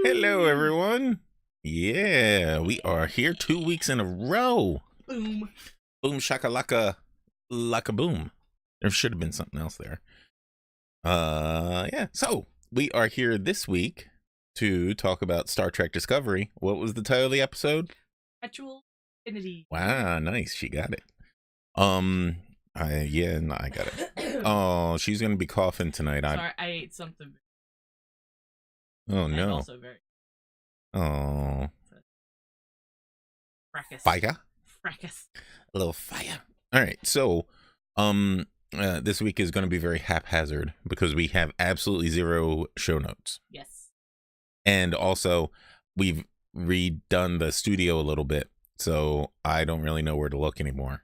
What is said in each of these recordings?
Hello, everyone. Yeah, we are here 2 weeks in a row. Boom. Boom shakalaka, laka boom. There should have been something else there. Yeah. So we are here this week to talk about Star Trek Discovery. What was the title of the episode? Perpetual infinity. Wow, nice. She got it. I got it. Oh, she's gonna be coughing tonight. Sorry, I ate something. Oh And no. also very Oh. fracas. Fire. Fracas. A little fire. All right. So, this week is going to be very haphazard because we have absolutely zero show notes. Yes. And also, we've redone the studio a little bit, so I don't really know where to look anymore.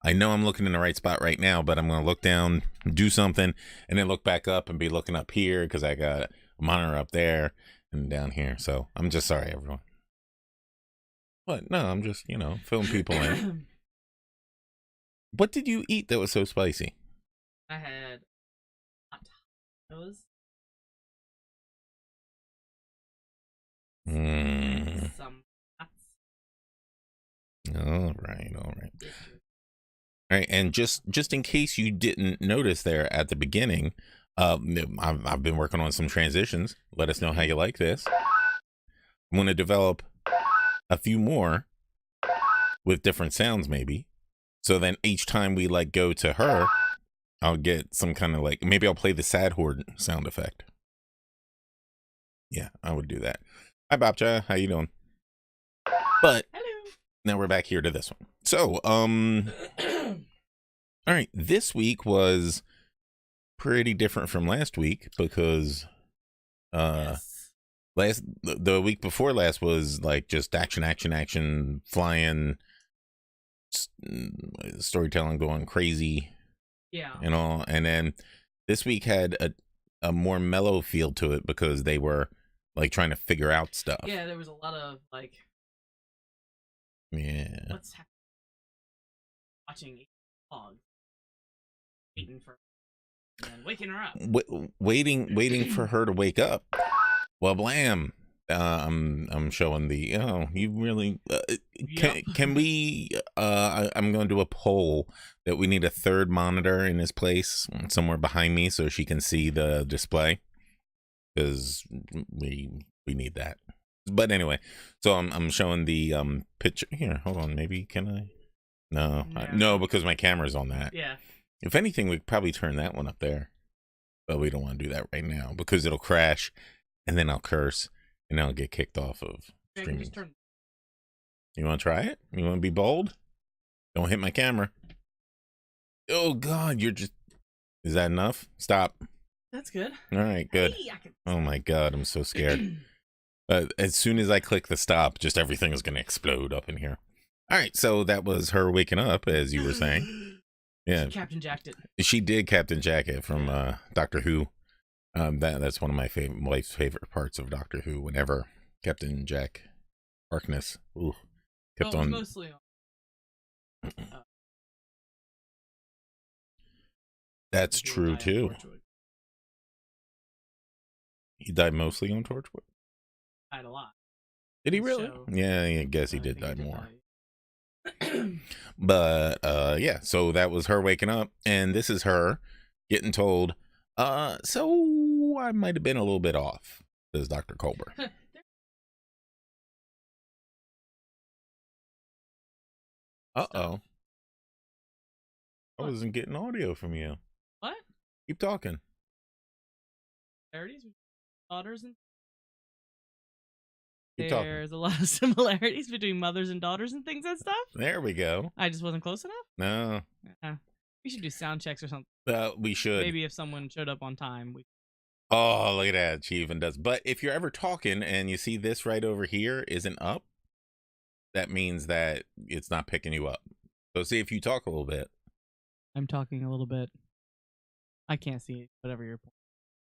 I know I'm looking in the right spot right now, but I'm going to look down, do something, and then look back up and be looking up here because I got a monitor up there and down here. So I'm just sorry, everyone. What? No, I'm just, filling people in. What did you eat that was so spicy? I had hot tacos. And some nuts. All right. All right, and just in case you didn't notice there at the beginning, I've been working on some transitions. Let us know how you like this. I'm going to develop a few more with different sounds, maybe. So then each time we go to her, I'll get some kind of maybe I'll play the sad horde sound effect. Yeah, I would do that. Hi, Babcha. How you doing? But hello. Now we're back here to this one. So, all right, this week was pretty different from last week because Yes. the week before last was just action, flying, storytelling going crazy. Yeah. And then this week had a more mellow feel to it because they were trying to figure out stuff. Yeah, there was a lot of yeah. What's happening? Watching a dog waiting for her and waking her up. Waiting for her to wake up. Well, blam. I'm showing the. Oh, you really? Can we? I'm going to do a poll that we need a third monitor in this place somewhere behind me so she can see the display because we need that. But anyway, so I'm showing the picture here. Hold on, maybe can I? No, because my camera's on that. Yeah. If anything, we could probably turn that one up there, but we don't want to do that right now because it'll crash, and then I'll curse, and I'll get kicked off of streaming. You want to try it? You want to be bold? Don't hit my camera. Oh God, is that enough? Stop. That's good. All right, good. Hey, Oh my God, I'm so scared. As soon as I click the stop, just everything is going to explode up in here. All right, so that was her waking up, as you were saying. Yeah, she Captain Jacked it. She did Captain Jack it from Doctor Who. That's one of my wife's favorite parts of Doctor Who. Whenever Captain Jack Harkness kept on. Mostly on. That's true too. He died mostly on Torchwood. Died a lot. Did he really? So, yeah, I guess he did die more. But yeah, so that was her waking up, and this is her getting told, so I might have been a little bit off, says Dr. Colbert. Uh-oh. I wasn't getting audio from you. What? Keep talking. Daughters and Keep There's a lot of similarities between mothers and daughters and things and stuff. There we go. I just wasn't close enough? No. We should do sound checks or something. We should. Maybe if someone showed up on time. Oh, look at that. She even does. But if you're ever talking and you see this right over here isn't up, that means that it's not picking you up. So see if you talk a little bit. I'm talking a little bit. I can't see whatever you're pointing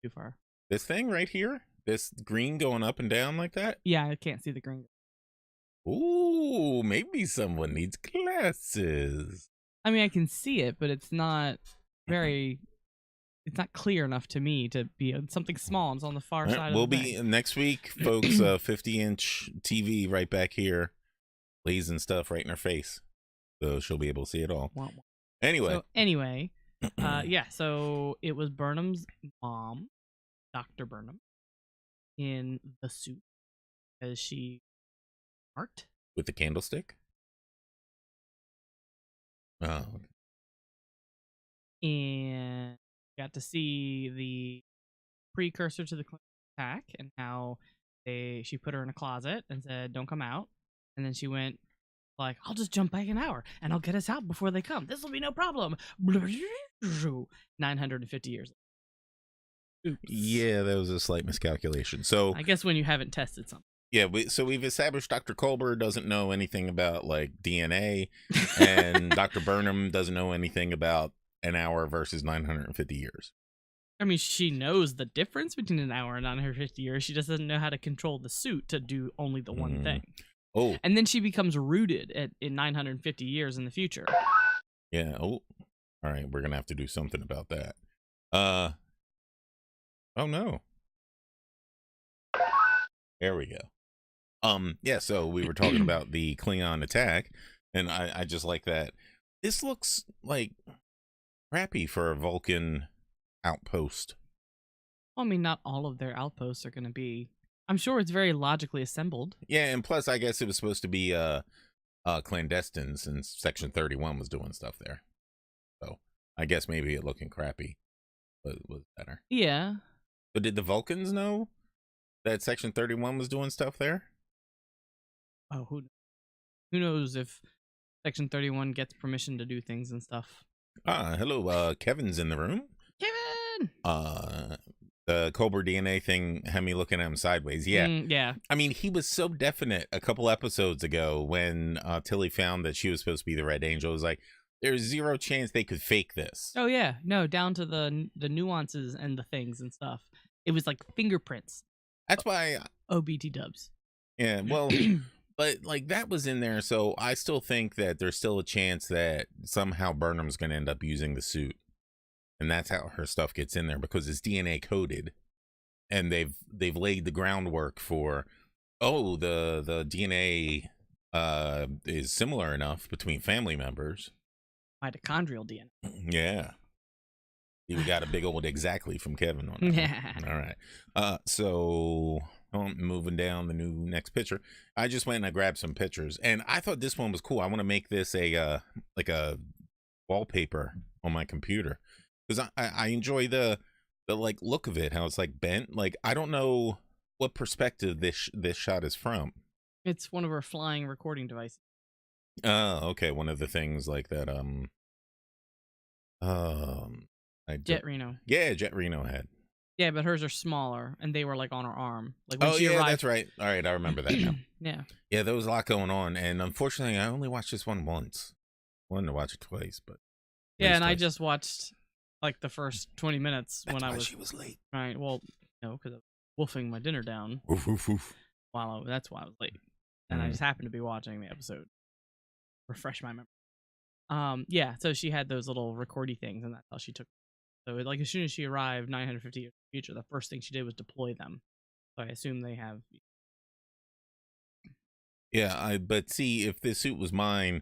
too far. This thing right here? This green going up and down like that? Yeah, I can't see the green. Ooh, maybe someone needs glasses. I mean, I can see it, but it's not very it's not clear enough to me to be something small. It's on the far side We'll of the be thing. next week, folks. 50-inch TV right back here, blazing stuff right in her face, so she'll be able to see it all. Wah, wah. Anyway, So anyway, yeah. So it was Burnham's mom, Dr. Burnham, in the suit as she marked. with the candlestick. Oh, And got to see the precursor to the attack and how she put her in a closet and said, "Don't come out." And then she went like, "I'll just jump back an hour and I'll get us out before they come. This will be no problem." 950 years. Oops. yeah, that was a slight miscalculation. So I guess when you haven't tested something. yeah, we've established Dr. Colbert doesn't know anything about like DNA, and Dr. Burnham doesn't know anything about an hour versus 950 years. I mean, she knows the difference between an hour and 950 years. She just doesn't know how to control the suit to do only the one thing. Oh, And then she becomes rooted in 950 years in the future. yeah. Oh, all right. We're gonna have to do something about that. Oh no. There we go. Yeah. So we were talking about the Klingon attack, and I just like that. This looks like crappy for a Vulcan outpost. Well, I mean, not all of their outposts are going to be. I'm sure it's very logically assembled. Yeah, and plus, I guess it was supposed to be clandestine since Section 31 was doing stuff there. So I guess maybe it looking crappy was better. Yeah. But did the Vulcans know that Section 31 was doing stuff there? Oh, who knows if Section 31 gets permission to do things and stuff. Hello, Kevin's in the room. Kevin! The Colbert DNA thing had me looking at him sideways. Yeah. Yeah. I mean, he was so definite a couple episodes ago when Tilly found that she was supposed to be the Red Angel. It was like, there's zero chance they could fake this. Oh, yeah. No, down to the nuances and the things and stuff. It was like fingerprints. That's why. OBT dubs. Yeah, well, but like that was in there. So I still think that there's still a chance that somehow Burnham's going to end up using the suit. And that's how her stuff gets in there because it's DNA coded, and they've laid the groundwork for, the DNA is similar enough between family members. Mitochondrial DNA. Yeah, we got a big old exactly from Kevin on that. Yeah. All right. So moving down the next picture, I just went and I grabbed some pictures, and I thought this one was cool. I want to make this a like a wallpaper on my computer. Because I enjoy the like look of it, how it's like bent. Like I don't know what perspective this shot is from. It's one of our flying recording devices. Oh, okay, one of the things like that. Jet Reno. Yeah, Jet Reno had. Yeah, but hers are smaller, and they were like on her arm. Like when she arrived. That's right. All right, I remember that now. Yeah. Yeah, there was a lot going on, and unfortunately, I only watched this one once. I wanted to watch it twice, but yeah, and twice. I just watched like the first 20 minutes. That's when why I was. She was late. All right. Well, no, because I was wolfing my dinner down. Oof, oof, oof. That's why I was late, and I just happened to be watching the episode. Refresh my memory. Yeah. So she had those little recordy things, and that's how she took. So like as soon as she arrived, 950 years in the future, the first thing she did was deploy them. So I assume they have. Yeah, but see, if this suit was mine,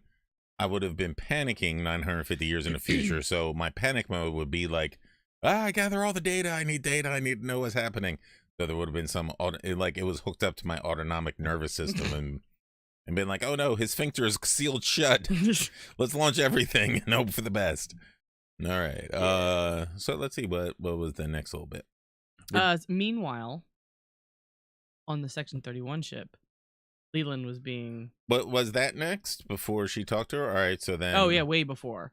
I would have been panicking 950 years in the future. So my panic mode would be like, I gather all the data. I need data. I need to know what's happening. So there would have been some, like it was hooked up to my autonomic nervous system and been like, oh no, his sphincter is sealed shut. Let's launch everything and hope for the best. All right. So let's see what was the next little bit. Meanwhile, on the Section 31 ship, Leland was being. But was that next before she talked to her? All right, so then. Oh yeah, way before.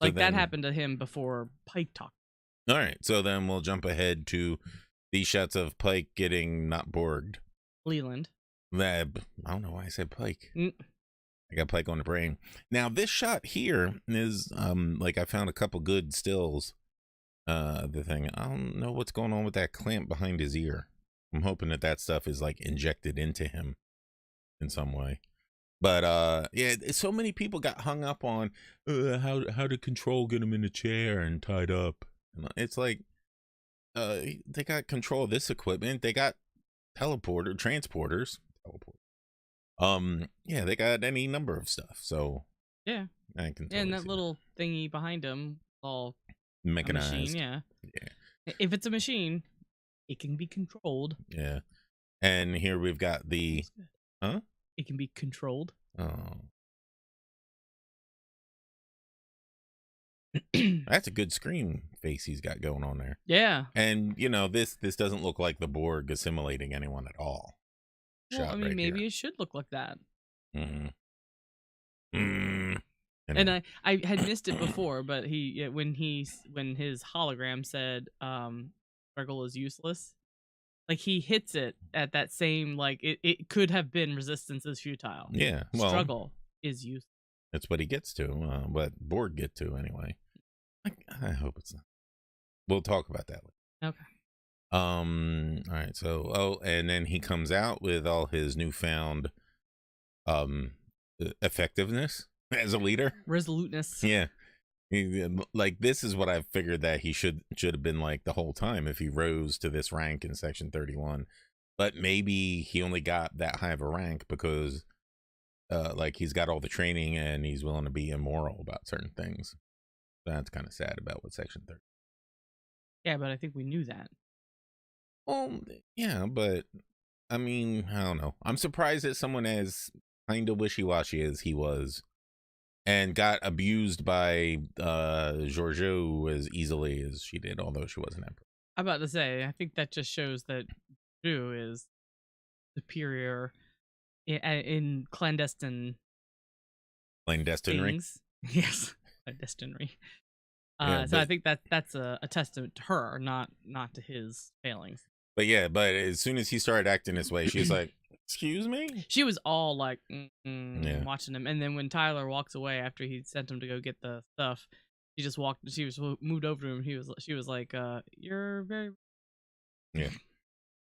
Like that happened to him before Pike talked. All right, so then we'll jump ahead to these shots of Pike getting not Borged. Leland. I don't know why I said Pike. I got Pike on the brain. Now this shot here is like I found a couple good stills. The thing, I don't know what's going on with that clamp behind his ear. I'm hoping that stuff is like injected into him in some way. But yeah, so many people got hung up on how did Control get him in a chair and tied up. And it's like, they got control of this equipment. They got transporters. Yeah, they got any number of stuff. So Yeah. I can totally And that see little thingy behind him, all a mechanized. machine, yeah. If it's a machine, it can be controlled. Yeah. And here we've got the It can be controlled. Oh. That's a good screen face he's got going on there. Yeah. And you know, this doesn't look like the Borg assimilating anyone at all. Well, I mean, maybe it should look like that. Mm-hmm. And I had missed it before, but when his hologram said Struggle is useless, like he hits it at that same, like it could have been resistance is futile. Yeah. Well, struggle is useless. That's what he gets to, what Borg get to anyway. I hope it's not. We'll talk about that later. Okay. All right. So, and then he comes out with all his newfound effectiveness as a leader, resoluteness. Yeah. Like, this is what I figured that he should have been like the whole time if he rose to this rank in Section 31. But maybe he only got that high of a rank because like he's got all the training and he's willing to be immoral about certain things. That's kind of sad about what Section 30. Yeah, but I think we knew that. Well, yeah, but I mean, I don't know. I'm surprised that someone as kind of wishy-washy as he was and got abused by Georgiou as easily as she did, although she was an emperor. I'm about to say, I think that just shows that Georgiou is superior in clandestine things. Yes, clandestinery. So I think that's a testament to her, not to his failings. But yeah, but as soon as he started acting this way, she's like, "Excuse me." She was all like, watching him, and then when Tyler walks away after he sent him to go get the stuff, she just walked. She was moved over to him. She was like, "You're very." Yeah.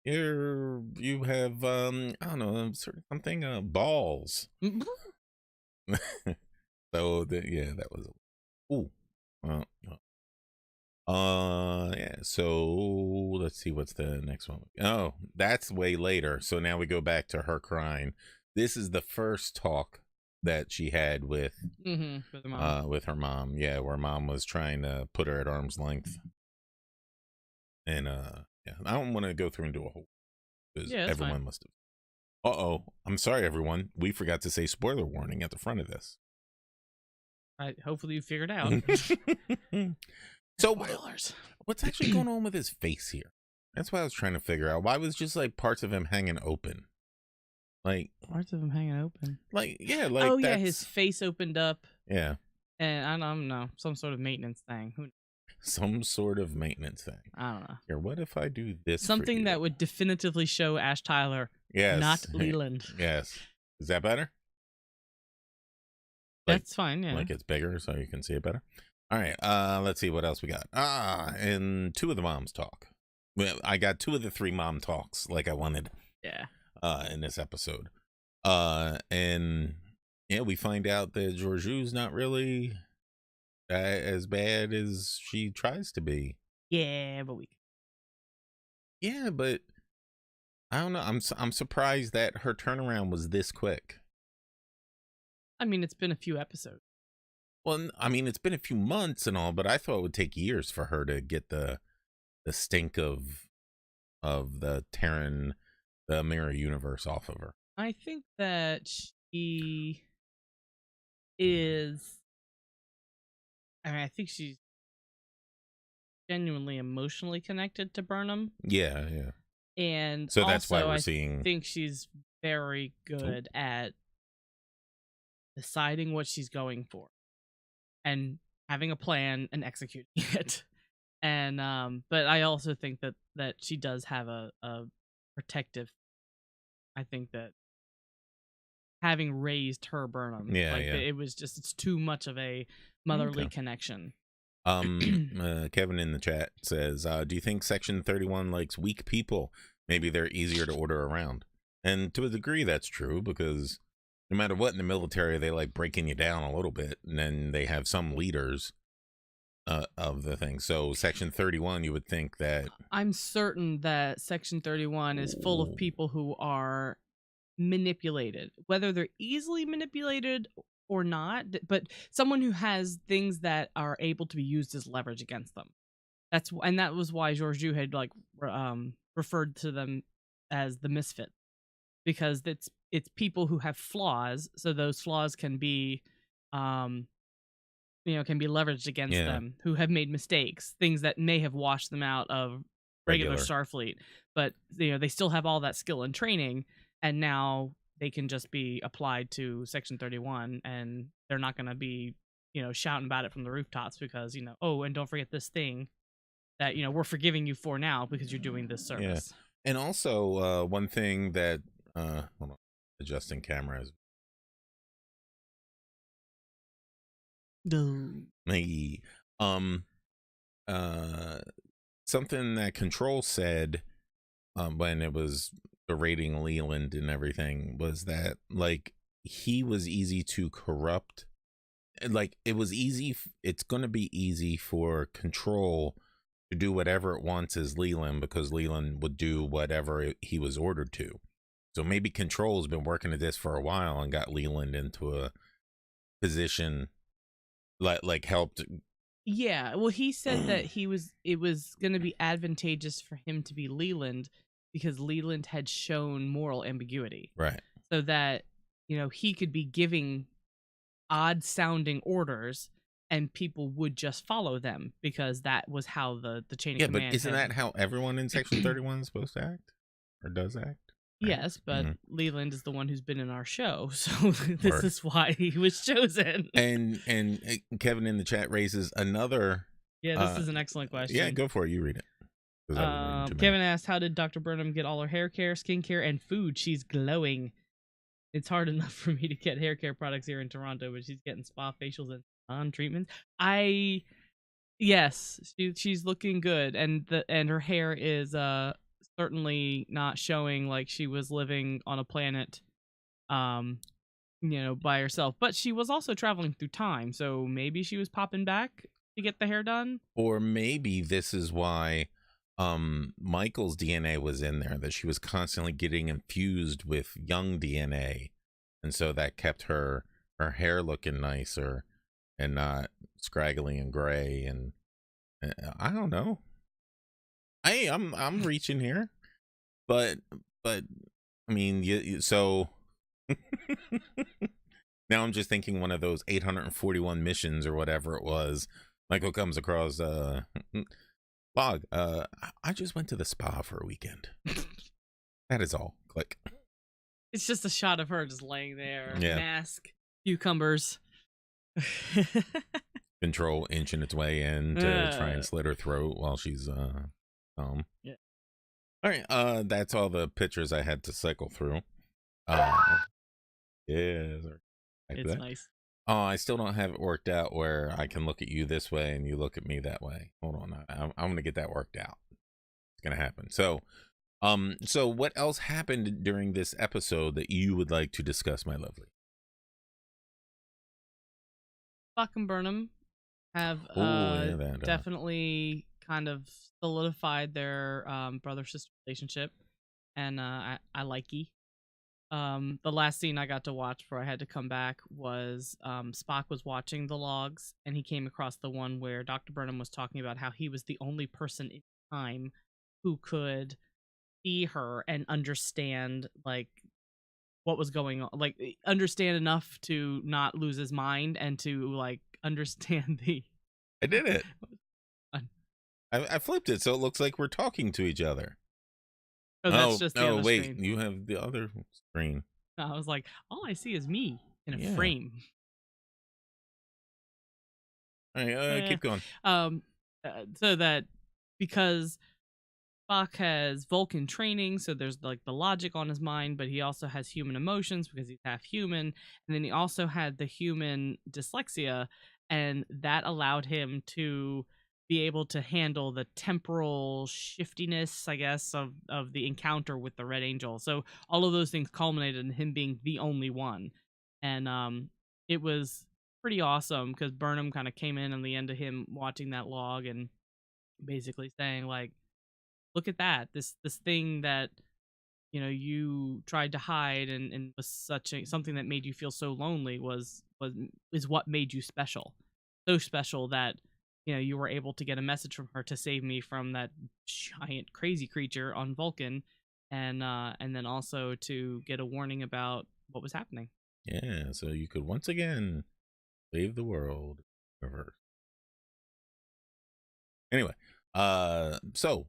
You have I don't know, something balls. So that was yeah, so let's see what's the next one. Oh, that's way later. So now we go back to her crying. This is the first talk that she had with her mom. Yeah, where mom was trying to put her at arm's length. And yeah, I don't want to go through and do a whole, because everyone fine. Must have. I'm sorry, everyone. We forgot to say spoiler warning at the front of this. Hopefully you figured out. So what's actually going on with his face here? That's what I was trying to figure out. Why was just like parts of him hanging open? Like parts of him hanging open? Like, yeah, like yeah, his face opened up. Yeah. And I don't know, some sort of maintenance thing. Who knows? Some sort of maintenance thing. I don't know. Here, what if I do this? Something that would definitively show Ash Tyler. Yes. Not Leland. Yes. Is that better? That's fine, yeah. Like it's bigger so you can see it better. All right, let's see what else we got. And two of the moms talk. Well, I got 2 of the 3 mom talks like I wanted. Yeah. In this episode. And yeah, we find out that Georgiou's not really as bad as she tries to be. Yeah, but I don't know. I'm surprised that her turnaround was this quick. I mean, it's been a few episodes. Well, I mean, it's been a few months and all, but I thought it would take years for her to get the stink of the Terran, the mirror universe off of her. I think that she is. I mean, I think she's genuinely emotionally connected to Burnham. Yeah, yeah. And so that's why we're seeing. I think she's very good at deciding what she's going for and having a plan and executing it. And but I also think that she does have a protective. I think that having raised her Burnham, it was just, it's too much of a motherly connection. Kevin in the chat says, do you think Section 31 likes weak people? Maybe they're easier to order around. And to a degree that's true, because no matter what in the military, they like breaking you down a little bit, and then they have some leaders of the thing. So Section 31, you would think that. I'm certain that Section 31 is full of people who are manipulated, whether they're easily manipulated or not, but someone who has things that are able to be used as leverage against them. That was why Georgiou had referred to them as the misfit, because it's people who have flaws, so those flaws can be can be leveraged against Yeah. them, who have made mistakes, things that may have washed them out of regular Starfleet, but they still have all that skill and training, and now they can just be applied to Section 31, and they're not going to be shouting about it from the rooftops because oh, and don't forget this thing that we're forgiving you for now because you're doing this service. Yeah. And also one thing that hold on, adjusting cameras. Hey, something that Control said when it was berating Leland and everything was that like he was easy to corrupt. Like it was easy. It's going to be easy for Control to do whatever it wants as Leland because Leland would do whatever he was ordered to. So maybe Control's been working at this for a while and got Leland into a position like helped. Yeah, well, he said that it was going to be advantageous for him to be Leland because Leland had shown moral ambiguity. Right. So that, he could be giving odd sounding orders and people would just follow them because that was how the chain of command. But isn't that how everyone in Section 31 is supposed to act or does act? Right? Yes, but Leland is the one who's been in our show, so this is why he was chosen. And Kevin in the chat raises another. Yeah, this is an excellent question. Yeah, go for it. You read it. Kevin asked, "How did Dr. Burnham get all her hair care, skincare, and food? She's glowing. It's hard enough for me to get hair care products here in Toronto, but she's getting spa facials and on treatments. Yes, she's looking good, and her hair is certainly not showing like she was living on a planet by herself, but she was also traveling through time, so maybe she was popping back to get the hair done, or maybe this is why Michael's DNA was in there, that she was constantly getting infused with young DNA, and so that kept her hair looking nicer and not scraggly and gray. And I don't know. Hey, I'm reaching here, but I mean, so now I'm just thinking one of those 841 missions or whatever it was. Michael comes across Bog. I just went to the spa for a weekend. That is all. Click. It's just a shot of her just laying there, yeah. Mask, cucumbers. Control inching its way in to try and slit her throat while she's Yeah. All right, that's all the pictures I had to cycle through. Yeah, it's nice. Oh, I still don't have it worked out where I can look at you this way and you look at me that way. Hold on, I'm gonna get that worked out. It's gonna happen. So what else happened during this episode that you would like to discuss, my lovely? Spock and Burnham have definitely kind of solidified their brother-sister relationship, and I like it. The last scene I got to watch before I had to come back was Spock was watching the logs, and he came across the one where Dr. Burnham was talking about how he was the only person in time who could see her and understand like what was going on, like understand enough to not lose his mind and to like understand the. I did it. I flipped it so it looks like we're talking to each other. Oh, that's just the other wait, screen. You have the other screen. I was like, all I see is me in a frame. All right, keep going. So that because Spock has Vulcan training, so there's like the logic on his mind, but he also has human emotions because he's half human, and then he also had the human dyslexia, and that allowed him to be able to handle the temporal shiftiness, I guess, of the encounter with the Red Angel. So all of those things culminated in him being the only one, and it was pretty awesome because Burnham kind of came in on the end of him watching that log and basically saying like, look at that, this thing that you tried to hide and was something that made you feel so lonely is what made you special, so special that you were able to get a message from her to save me from that giant crazy creature on Vulcan, and then also to get a warning about what was happening. Yeah, so you could once again save the world. Reverse. Anyway, so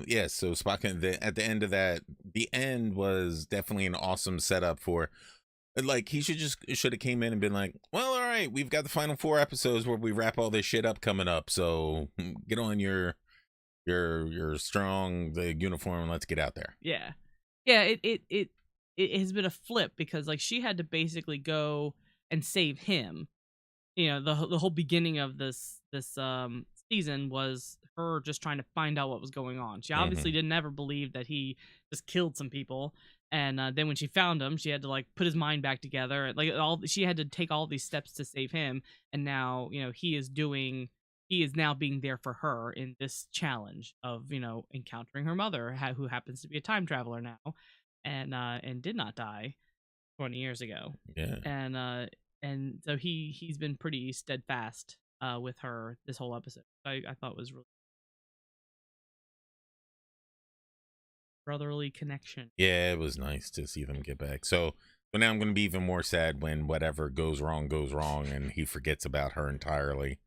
yeah, so Spock at the end of that, the end was definitely an awesome setup for, like, he should have came in and been like, well, all right, we've got the final 4 episodes where we wrap all this shit up coming up, so get on your strong the uniform and let's get out there. Yeah, it has been a flip because like she had to basically go and save him. The whole beginning of this season was her just trying to find out what was going on. She obviously didn't ever believe that he just killed some people, and then when she found him, she had to like put his mind back together. Like she had to take all these steps to save him, and now he is now being there for her in this challenge of encountering her mother, who happens to be a time traveler now, and did not die 20 years ago. Yeah. And so he's been pretty steadfast with her this whole episode. I thought was really brotherly connection. Yeah, it was nice to see them get back. So but now I'm going to be even more sad when whatever goes wrong and he forgets about her entirely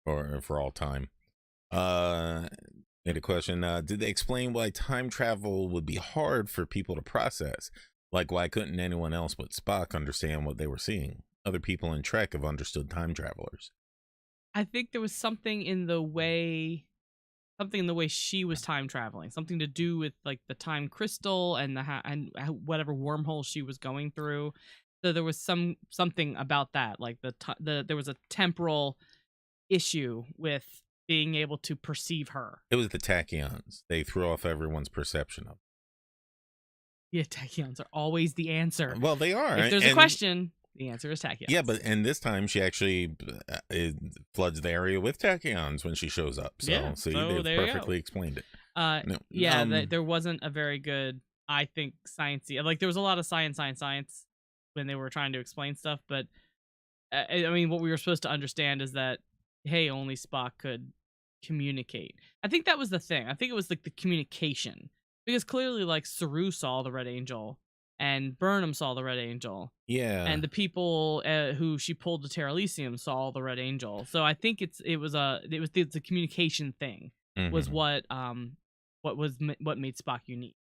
or for all time. Made a question. Did they explain why time travel would be hard for people to process? Like, why couldn't anyone else but Spock understand what they were seeing? Other people in Trek have understood time travelers. I think there was something in the way she was time traveling, something to do with like the time crystal and whatever wormhole she was going through. So there was something about that, like there was a temporal issue with being able to perceive her. It was the tachyons. They threw off everyone's perception of. Yeah, tachyons are always the answer. Well, they are. If there's a question, the answer is tachyons. Yeah, and this time she actually floods the area with tachyons when she shows up. So, yeah, see, so they've perfectly explained it. No, there wasn't a very good, I think, sciencey. Like, there was a lot of science when they were trying to explain stuff, but I mean, what we were supposed to understand is that, hey, only Spock could communicate. I think that was the thing. I think it was like the communication, because clearly, like, Saru saw the Red Angel and Burnham saw the Red Angel. Yeah. And the people who she pulled to Terra Elysium saw the Red Angel. So I think it's the communication thing was what made Spock unique.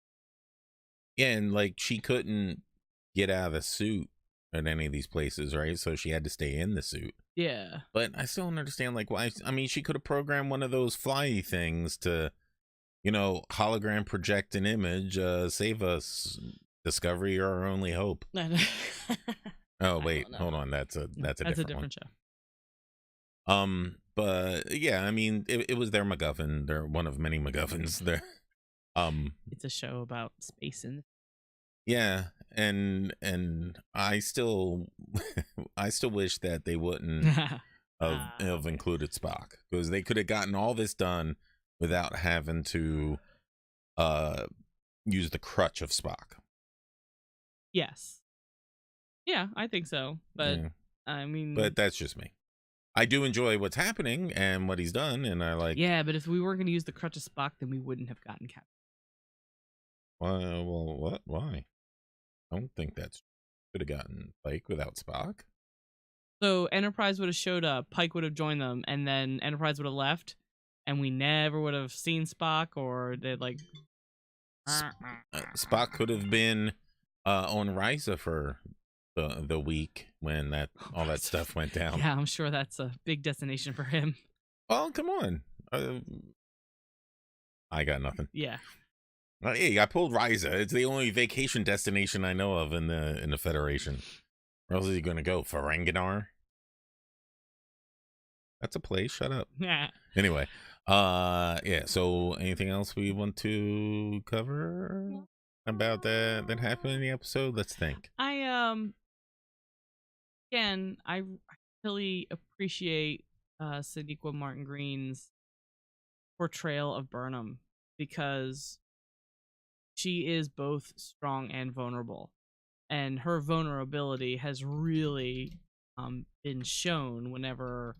Yeah, and like she couldn't get out of the suit at any of these places, right? So she had to stay in the suit. Yeah. But I still don't understand, like, why. I mean, she could have programmed one of those flyy things to, hologram project an image, save us. Discovery, our only hope. Oh wait, hold on. That's a different show. But yeah, I mean, it was their MacGuffin. They're one of many MacGuffins. There. It's a show about space and. Yeah, and I still wish that they wouldn't have included Spock, because they could have gotten all this done without having to use the crutch of Spock. Yes. Yeah, I think so. But yeah. I mean, but that's just me. I do enjoy what's happening and what he's done, and I like. Yeah, but if we weren't going to use the crutch of Spock, then we wouldn't have gotten Captain. Well, what? Why? I don't think that's could have gotten Pike without Spock. So Enterprise would have showed up, Pike would have joined them, and then Enterprise would have left, and we never would have seen Spock, or they'd like. Spock could have been on Risa for the week when all that stuff went down. Yeah, I'm sure that's a big destination for him. Oh, come on. I got nothing. Yeah. Hey, I pulled Risa. It's the only vacation destination I know of in the Federation. Where else is he going to go? Ferenginar? That's a place. Shut up. Yeah. Anyway, yeah. So, anything else we want to cover about that happened in the episode? Let's think. again, I really appreciate Sonequa Martin Green's portrayal of Burnham because she is both strong and vulnerable, and her vulnerability has really been shown whenever,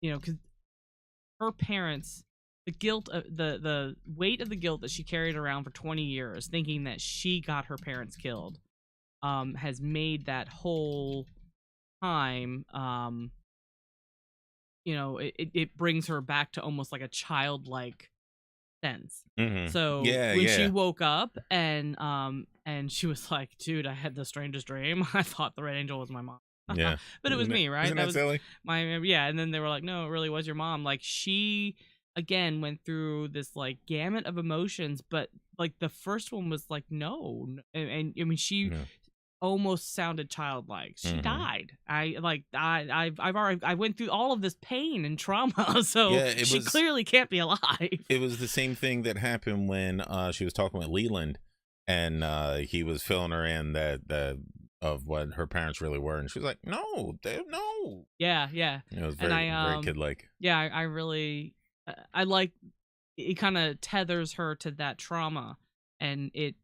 because her parents, the guilt of the weight of the guilt that she carried around for 20 years thinking that she got her parents killed has made that whole time it brings her back to almost like a childlike sense. So Yeah, when she yeah. woke up and she was like, dude, I had the strangest dream. I thought the Red Angel was my mom. Yeah. But it was me, right? Isn't that was silly? yeah, and then they were like, no, it really was your mom. Like, she again went through this like gamut of emotions, but like the first one was like, no, and I mean she Yeah. almost sounded childlike. She Mhm. died. I've already I went through all of this pain and trauma, so Yeah, she clearly can't be alive. It was the same thing that happened when she was talking with Leland, and he was filling her in that of what her parents really were, and she was like, "No, no." Yeah, yeah. It was And very kid like. Yeah, I really I like it. Kind of tethers her to that trauma, and it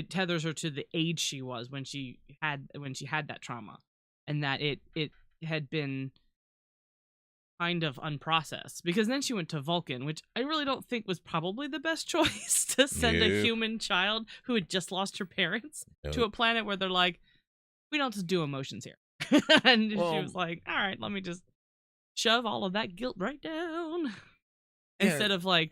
tethers her to the age she was when she had that trauma, and that it had been kind of unprocessed, because then she went to Vulcan, which I really don't think was probably the best choice to send a Nope. human child who had just lost her parents to a Nope. planet where they're like, we don't just do emotions here. And she Well- was like, all right, let me just shove all of that guilt right down. Yeah. Instead of like,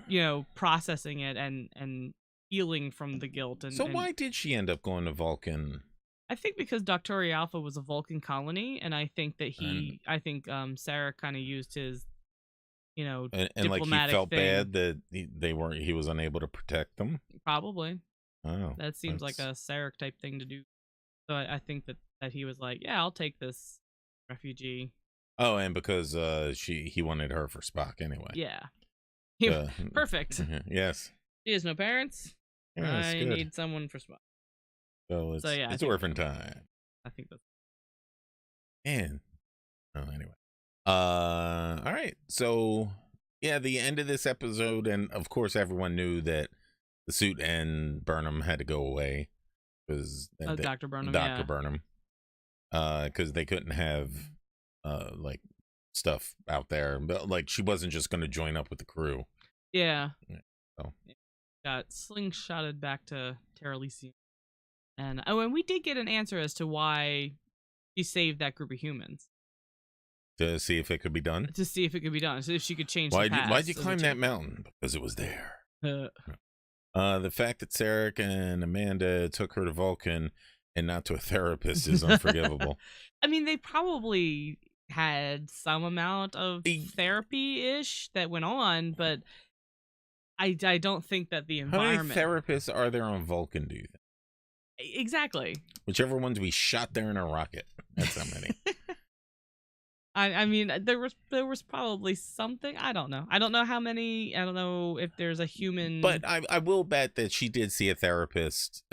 processing it and healing from the guilt. And So why did she end up going to Vulcan? I think because Doctoria Alpha was a Vulcan colony, and I think that Sarah kind of used his, And like he diplomatic felt thing. bad that he was unable to protect them. Probably. Oh, That seems like a Sarek type thing to do. So I think that he was like, yeah, I'll take this refugee. Oh, and because he wanted her for Spock anyway. Yeah. Uh, Perfect. Yes. She has no parents. Yeah, I good. need someone for Spock. So yeah, it's orphan time. I think that's. And anyway. All right. So yeah, the end of this episode, and of course everyone knew that the suit and Burnham had to go away because Dr. Burnham. Dr. Burnham, because they couldn't have like stuff out there, but like she wasn't just going to join up with the crew. Yeah. So got slingshotted back to Terralisium. And and we did get an answer as to why she saved that group of humans. To see if it could be done. To see if it could be done. So if she could change Why'd the past. you climb that mountain? Because it was there. Uh, The fact that Sarek and Amanda took her to Vulcan and not to a therapist is unforgivable. I mean, they probably had some amount of therapy-ish that went on, but I don't think that the environment... How many therapists are there on Vulcan, do you think? Exactly. Whichever ones we shot there in a rocket. That's how many. I mean, there was probably something. I don't know. I don't know how many. I don't know if there's a human. But I will bet that she did see a therapist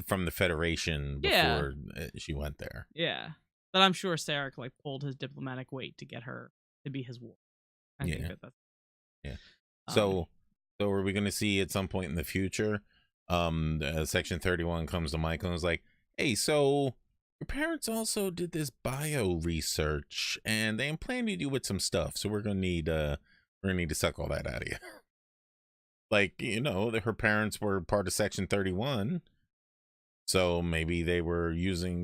from the Federation before she went there. Yeah. But I'm sure Sarek like pulled his diplomatic weight to get her to be his ward. I think that's. Yeah. So are we going to see at some point in the future, Section 31 comes to Michael and is like, hey, so your parents also did this bio research and they implanted you with some stuff. So we're going to need to suck all that out of you. Like, her parents were part of Section 31. So maybe they were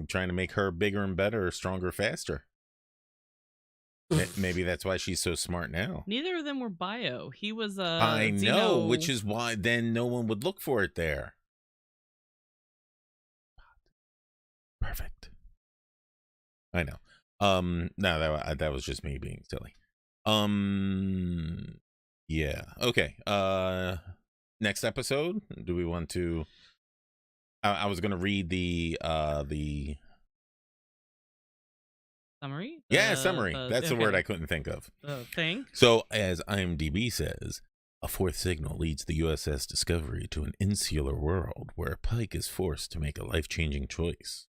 trying to make her bigger and better, stronger, faster. Maybe that's why she's so smart now. Neither of them were bio. He was I know, which is why then no one would look for it there. Perfect. I know. No, that was just me being silly. Yeah. Okay. Next episode, do we want to I was gonna read the summary? Summary. That's the word I couldn't think of. Thing. So, as IMDb says, a fourth signal leads the USS Discovery to an insular world where Pike is forced to make a life-changing choice.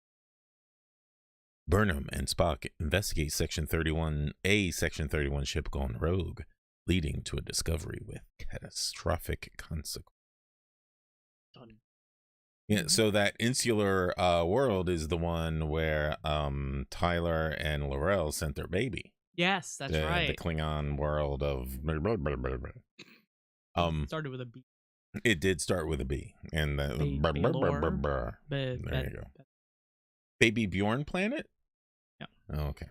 Burnham and Spock investigate Section 31 ship gone rogue, leading to a discovery with catastrophic consequences. Yeah, so that insular world is the one where Tyler and Laurel sent their baby. Yes, that's The right. Klingon world of Started with a B. it did start with a B, and there you go. Baby Bjorn planet. Yeah. Oh, okay.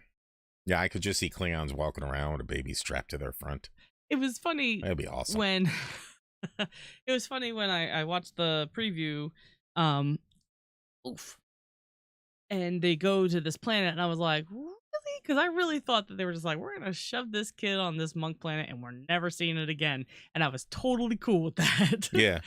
Yeah, I could just see Klingons walking around with a baby strapped to their front. It was funny. That'd be awesome. When it was funny when I watched the preview, and they go to this planet, and I was like, really? Because I really thought that they were just like, we're gonna shove this kid on this monk planet, and we're never seeing it again. And I was totally cool with that. Yeah.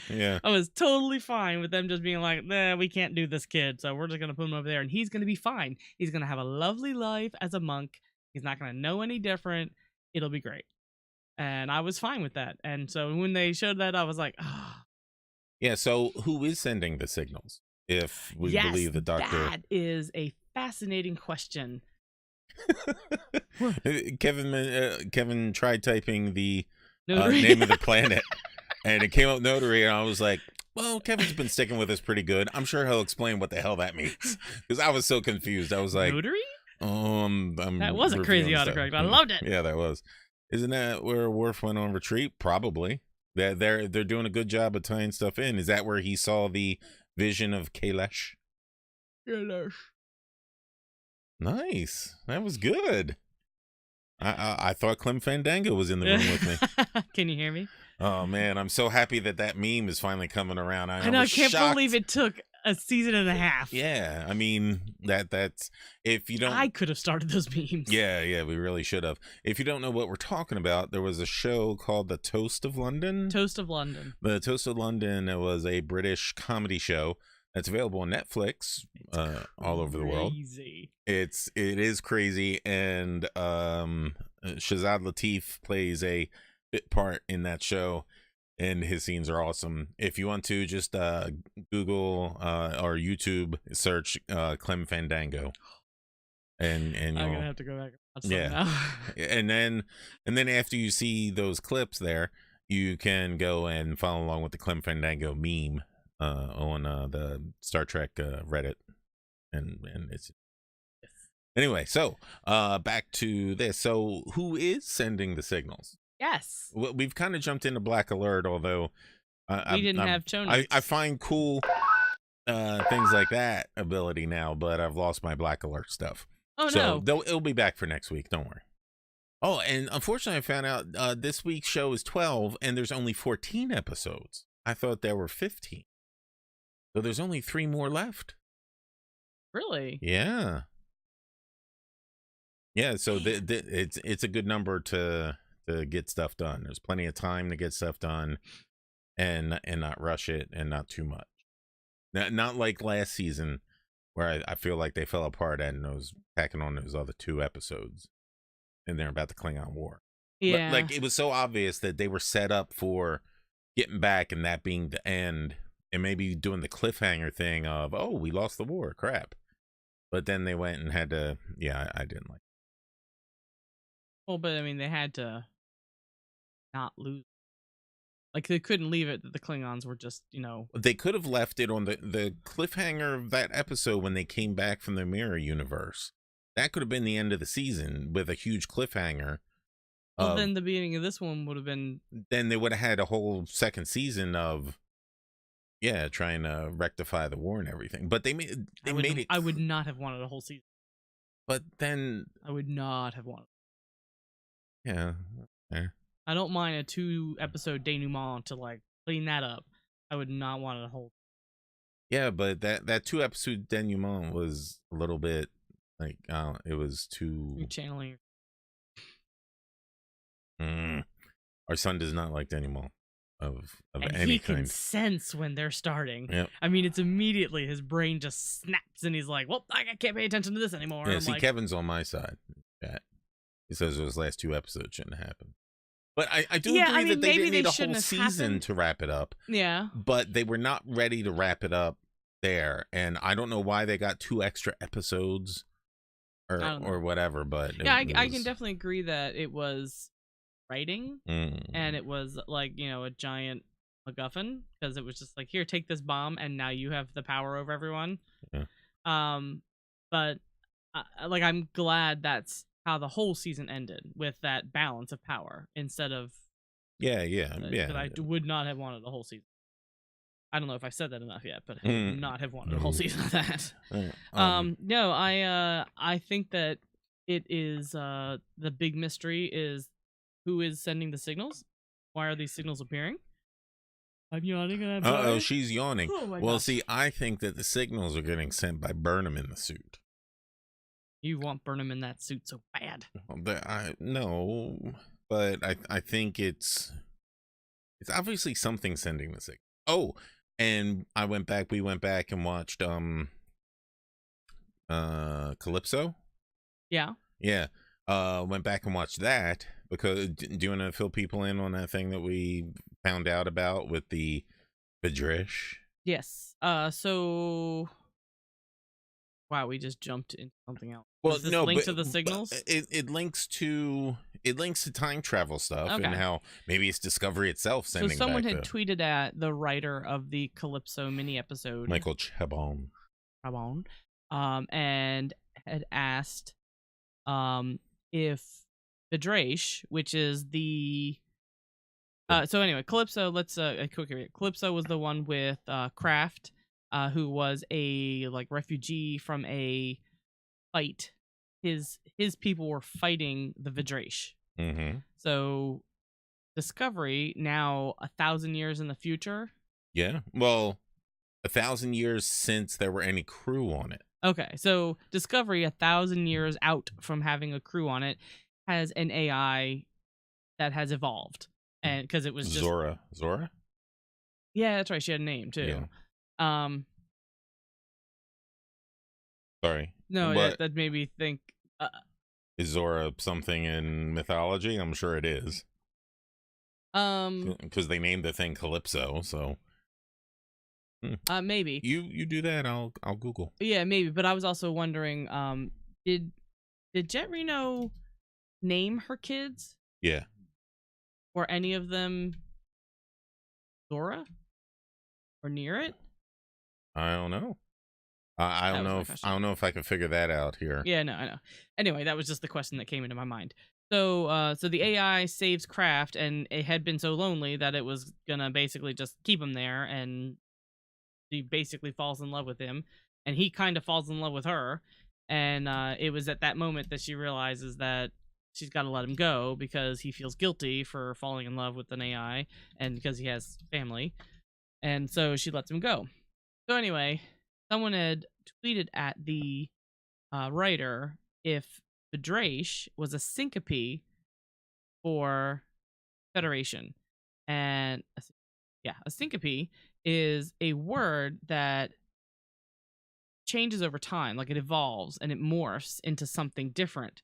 I was totally fine with them just being like, nah, we can't do this kid, so we're just gonna put him over there, and he's gonna be fine. He's gonna have a lovely life as a monk. He's not gonna know any different. It'll be great. And I was fine with that. And so when they showed that, I was like, ah. Oh. Yeah, so who is sending the signals? If we believe the Doctor. That is a fascinating question. Kevin tried typing the name of the planet, and it came up Notary, and I was like, well, Kevin's been sticking with us pretty good. I'm sure he'll explain what the hell that means, because I was so confused. I was like, Notary? That was a crazy autocorrect. I loved it. Yeah, that was. Isn't that where Worf went on retreat? Probably. They're doing a good job of tying stuff in. Is that where he saw the vision of Kailash? Kailash. Nice. That was good. I thought Clem Fandango was in the room with me. Can you hear me? Oh man, I'm so happy that meme is finally coming around. I know. I can't believe it took a season and a half. Yeah, I mean that's if you don't. I could have started those memes. Yeah, we really should have. If you don't know what we're talking about, there was a show called The Toast of London. Toast of London. The Toast of London. It was a British comedy show that's available on Netflix all over the world. It is crazy, and Shazad Latif plays a bit part in that show, and his scenes are awesome. If you want to, just Google or YouTube search Clem Fandango, and I'm gonna have to go back and watch yeah now. and then after you see those clips there, you can go and follow along with the Clem Fandango meme on the Star Trek Reddit, and it's anyway. So back to this. So who is sending the signals? Yes, We've kind of jumped into Black Alert, although we didn't have show notes. I find cool things like that ability now, but I've lost my Black Alert stuff. Oh so no, it'll be back for next week. Don't worry. Oh, and unfortunately, I found out this week's show is 12, and there's only 14 episodes. I thought there were 15. So there's only 3 more left. Really? Yeah. Yeah, so it's a good number to get stuff done. There's plenty of time to get stuff done and not rush it, and not too much. Not like last season where I feel like they fell apart and those packing on those other 2 episodes, and they're about the Klingon War. Yeah. Like it was so obvious that they were set up for getting back and that being the end. And maybe doing the cliffhanger thing of, oh, we lost the war, crap. But then they went and had to, I didn't like it. Well, but I mean, they had to not lose. Like, they couldn't leave it that the Klingons were just, They could have left it on the cliffhanger of that episode when they came back from the Mirror Universe. That could have been the end of the season with a huge cliffhanger. Well, then the beginning of this one would have been... Then they would have had a whole second season of... Yeah, trying to rectify the war and everything. But they made it. I would not have wanted a whole season. But then I would not have wanted. Yeah. I don't mind a 2-episode denouement to like clean that up. I would not want a whole. Yeah, but that 2-episode denouement was a little bit like it was too. You're channeling. Our son does not like denouement of and any he kind. Can sense when they're starting. Yep. I mean, it's immediately his brain just snaps and he's like, "Well, I can't pay attention to this anymore." Yeah, I'm see, like, Kevin's on my side. He says those last 2 episodes shouldn't happen. But I do Yeah, agree I mean, that they maybe didn't need they a whole shouldn't have season happened. to wrap it up. Yeah. But they were not ready to wrap it up there, and I don't know why they got 2 extra episodes I don't or know. whatever, but Yeah, it I can was definitely agree that it was writing, and mm, it was like, a giant MacGuffin, because it was just like, here, take this bomb, and now you have the power over everyone. yeah. Um, but like, I'm glad that's how the whole season ended, with that balance of power instead of Yeah, yeah, because yeah. would not have wanted the whole season. I don't know if I said that enough yet, but I would Mm, not have wanted a whole no. season of that. Uh, No, I think that it is the big mystery is who is sending the signals. Why are these signals appearing? I'm yawning and I'm oh, sorry. she's yawning. Oh my Well, gosh. see, I think that the signals are getting sent by Burnham in the suit. You want Burnham in that suit so bad. I no, but I think it's obviously something sending the signal. Oh, and we went back and watched Calypso. Yeah. Yeah. Went back and watched that because do you want to fill people in on that thing that we found out about with the Vidrish? Yes. So wow, we just jumped into something else. Well, Is this no, linked to the but signals? it links to time travel stuff and Okay. how maybe it's Discovery itself So sending someone back had the tweeted at the writer of the Calypso mini episode, Michael Chabon. Ramon, and had asked if Vidrash, which is the so anyway, Calypso, let's a quick review. Calypso was the one with Kraft, who was a like refugee from a fight. His people were fighting the Vidrash. Mm-hmm. So Discovery, now 1,000 years in the future. Yeah. Well, 1,000 years since there were any crew on it. Okay, so Discovery, 1,000 years out from having a crew on it, has an AI that has evolved, and because it was just Zora. yeah, that's right. She had a name too. Yeah. Um, Sorry. no, What that made me think. is Zora something in mythology? I'm sure it is. Because they named the thing Calypso. So maybe you do that. I'll Google. yeah, maybe. But I was also wondering, did Jet Reno name her kids? Yeah. Or any of them Zora? Or near it? I don't know. I That don't was know my if question. I don't know if I can figure that out here. Yeah, no, I know. Anyway, that was just the question that came into my mind. So, so the AI saves Kraft, and it had been so lonely that it was gonna basically just keep him there, and she basically falls in love with him, and he kind of falls in love with her, and it was at that moment that she realizes that she's got to let him go because he feels guilty for falling in love with an AI, and because he has family, and so she lets him go. So anyway, someone had tweeted at the writer if Vidrash was a syncope for Federation. And yeah, a syncope is a word that changes over time, like it evolves and it morphs into something different.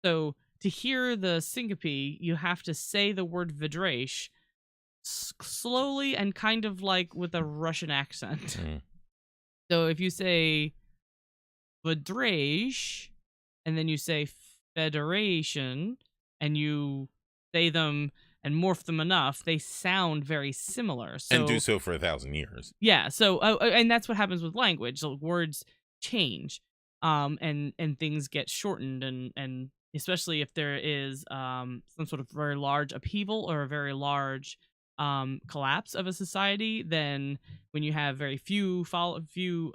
So to hear the syncope, you have to say the word Vidrash slowly and kind of like with a Russian accent. Mm. So if you say Vidrash and then you say Federation and you say them and morph them enough, they sound very similar. And do So so for 1,000 years. yeah, so and that's what happens with language. So words change, and things get shortened, and especially if there is some sort of very large upheaval or a very large collapse of a society, then when you have very few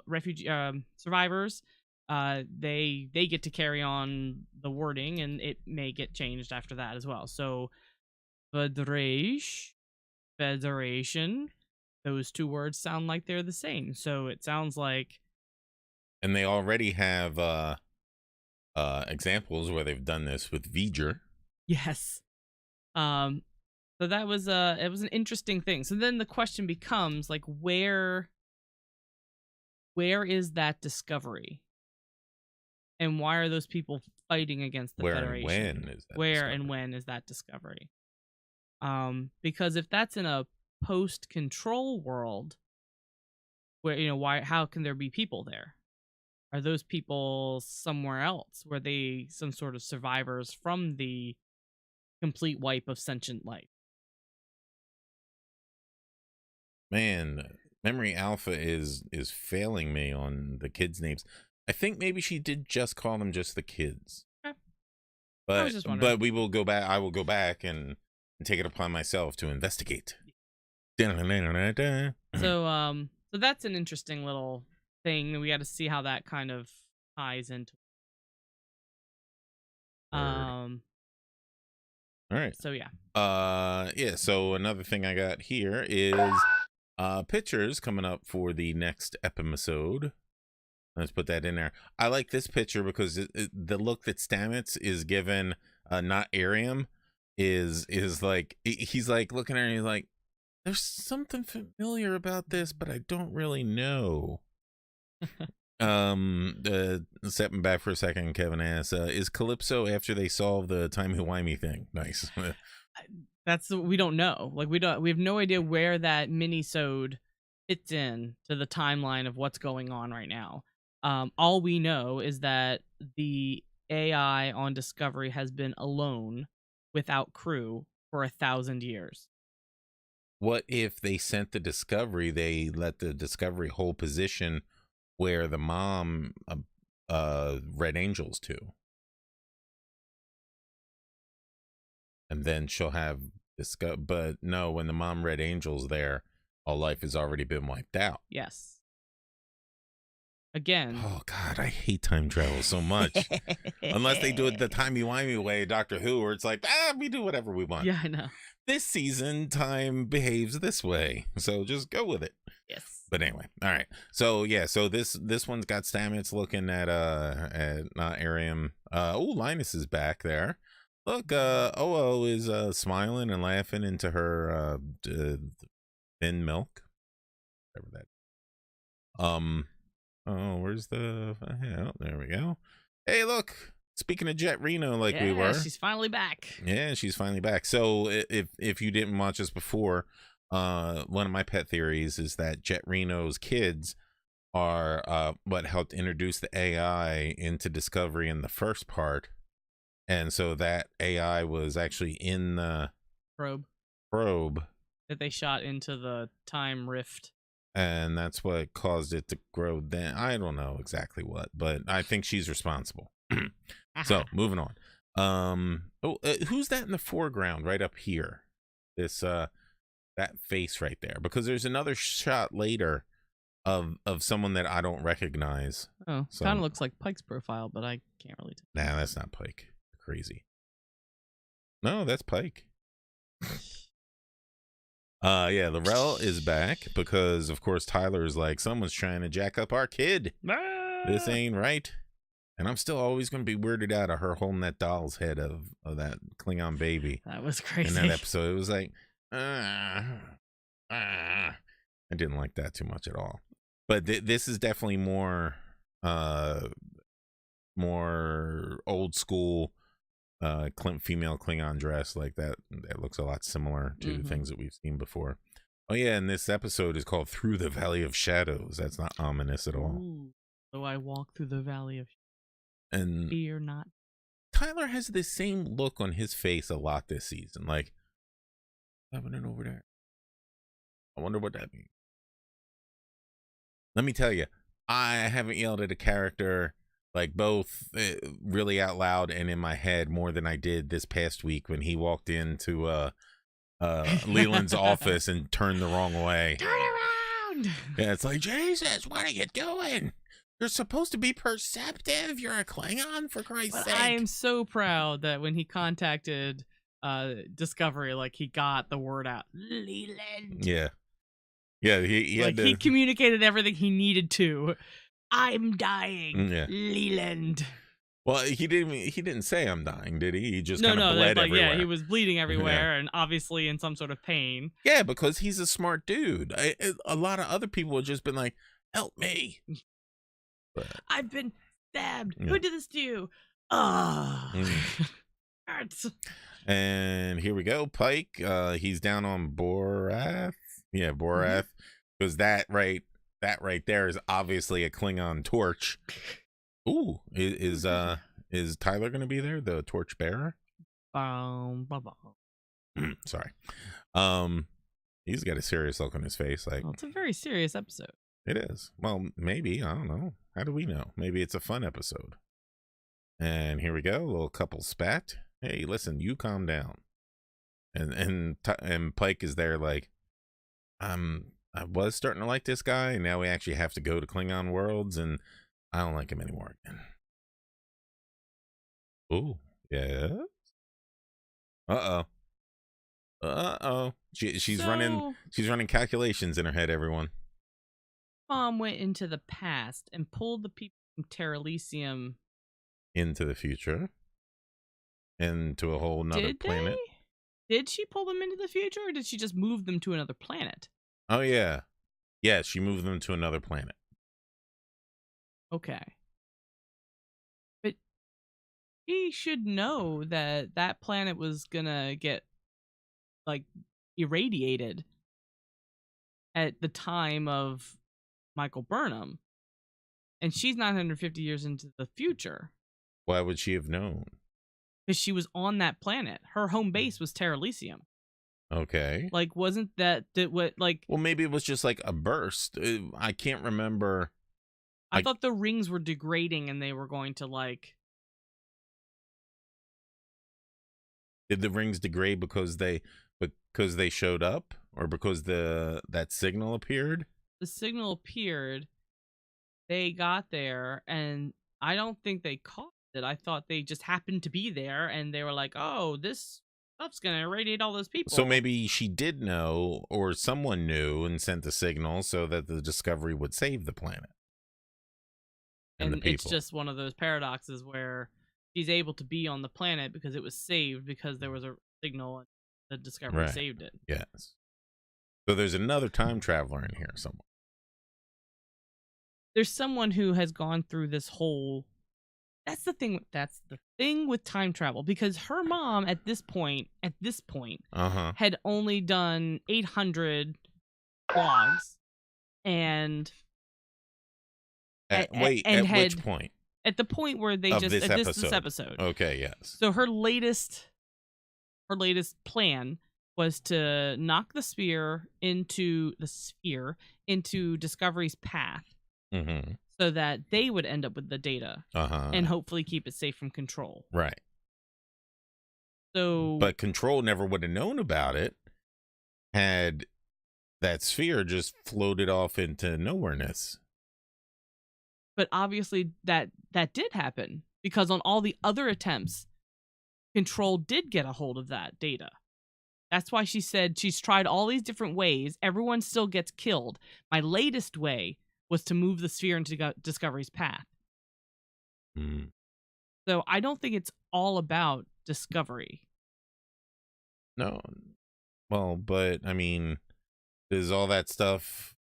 refugee survivors, they get to carry on the wording, and it may get changed after that as well. So Federation, those two words sound like they're the same. So it sounds like And they already have examples where they've done this with V'ger. yes. Um so that was it was an interesting thing. So then the question becomes like where is that discovery? And why are those people fighting against the Where Federation? and when is that? Where discovered? and when is that discovery? Because if that's in a post-control world, where how can there be people there? are those people somewhere else? Were they some sort of survivors from the complete wipe of sentient life? Man, Memory Alpha is failing me on the kids' names. I think maybe she did just call them just the kids. Okay. I But was just wondering. we will go back. I will go back and take it upon myself to investigate. So so that's an interesting little thing. We got to see how that kind of ties into. Word. All right. So yeah. Yeah, so another thing I got here is pictures coming up for the next episode. Let's put that in there. I like this picture because the look that Stamets is given, not Arium, is like he's like looking at her and he's like, there's something familiar about this, but I don't really know. Stepping back for a second, Kevin asks, is Calypso after they solve the timey-wimey thing? Nice. That's we don't know. Like we have no idea where that mini-sode fits in to the timeline of what's going on right now. All we know is that the AI on Discovery has been alone without crew for 1,000 years. What if they sent the Discovery, they let the Discovery hold position where the mom Red Angels to, and then she'll have but no, when the mom Red Angels there, all life has already been wiped out. Yes. Again. Oh God, I hate time travel so much. Unless they do it the timey-wimey way, Doctor Who, where it's like, we do whatever we want. Yeah, I know. This season, time behaves this way, so just go with it. Yes. But anyway, all right. So yeah, so this one's got Stamets looking at not Arium. Linus is back there. Look, Oo is smiling and laughing into her thin milk, whatever that. Oh, where's the? Oh, there we go. Hey, look. Speaking of Jet Reno, like we were, she's finally back. Yeah, she's finally back. So if you didn't watch us before, one of my pet theories is that Jet Reno's kids are what helped introduce the AI into Discovery in the first part, and so that AI was actually in the probe that they shot into the time rift. And that's what caused it to grow then. I don't know exactly what, but I think she's responsible. So moving on. Who's that in the foreground right up here? This that face right there, because there's another shot later of someone that I don't recognize. Oh, so, kind of looks like Pike's profile, but I can't really tell. Nah, that's not Pike. Crazy. No, that's Pike. Yeah, Laurel is back because, of course, Tyler's like, someone's trying to jack up our kid. This ain't right. And I'm still always going to be weirded out of her holding that doll's head of that Klingon baby. That was crazy. In that episode, it was like, I didn't like that too much at all. But this is definitely more old school female Klingon dress, like that. It looks a lot similar to things that we've seen before. Oh yeah, and this episode is called Through the Valley of Shadows. That's not ominous at all. Ooh, so I walk through the valley of and fear not. Tyler has the same look on his face a lot this season, like, what's happening over there? I wonder what that means. Let me tell you, I haven't yelled at a character like both really out loud and in my head more than I did this past week when he walked into Leland's office and turned the wrong way. Turn around! Yeah, it's like, Jesus, what are you doing? You're supposed to be perceptive. You're a Klingon, for Christ's sake. I am so proud that when he contacted Discovery, like, he got the word out. Leland. Yeah. Yeah, he like, he communicated everything he needed to. I'm dying. Yeah. Leland. Well, he didn't say I'm dying, did he? He just kind of bled everywhere. Yeah, he was bleeding everywhere and obviously in some sort of pain. Yeah, because he's a smart dude. A lot of other people have just been like, help me. But, I've been stabbed. Yeah. Who did this to you? Hurts. And here we go. Pike, he's down on Borath. Yeah, Borath. Because that right there is obviously a Klingon torch. Ooh, is Tyler going to be there, the torch bearer? Bum, bum, bum. Sorry. He's got a serious look on his face. Like, Well, it's a very serious episode. it is. Well, maybe. I don't know. How do we know? Maybe it's a fun episode. And here we go. A little couple spat. Hey, listen, you calm down. And Pike is there like, I was starting to like this guy, and now we actually have to go to Klingon worlds, and I don't like him anymore again. Ooh, yeah. She's running calculations in her head, everyone. Mom went into the past and pulled the people from Terralisium Into the future. Into a whole nother planet. Did she pull them into the future, or did she just move them to another planet? Oh, yeah. Yeah, she moved them to another planet. Okay. But she should know that that planet was gonna get, like, irradiated at the time of Michael Burnham. And she's 950 years into the future. Why would she have known? Because she was on that planet. Her home base was Terralisium. Okay. Like, wasn't that what, like... Well, maybe it was just like a burst. I can't remember. I thought the rings were degrading and they were going to, like... Did the rings degrade because they showed up, or because that signal appeared? The signal appeared. They got there, and I don't think they caught it. I thought they just happened to be there, and they were like, "Oh, this stuff's gonna irradiate all those people." So maybe she did know, or someone knew and sent the signal so that the Discovery would save the planet. And it's just one of those paradoxes where she's able to be on the planet because it was saved because there was a signal and the Discovery saved it. Yes. So there's another time traveler in here somewhere. There's someone who has gone through this whole... That's the thing with time travel, because her mom at this point had only done 800 logs, and at which point? At the point where they this episode. Okay, yes. So her latest plan was to knock the sphere into Discovery's path, so that they would end up with the data and hopefully keep it safe from Control. Right. So, but Control never would have known about it had that sphere just floated off into nowhereness. But obviously that did happen, because on all the other attempts, Control did get a hold of that data. That's why she said she's tried all these different ways. Everyone still gets killed. My latest way was to move the sphere into Discovery's path. So I don't think it's all about Discovery. No. Well, but, I mean, does all that stuff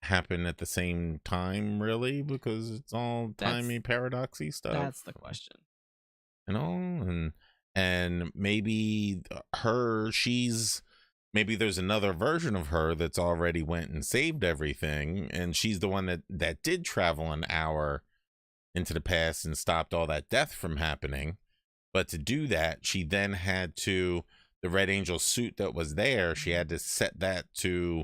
happen at the same time, really? Because it's all timey, paradoxy stuff? That's the question. And maybe maybe there's another version of her that's already went and saved everything, and she's the one that did travel an hour into the past and stopped all that death from happening. But to do that, she then had to, the Red Angel suit that was there, she had to set that to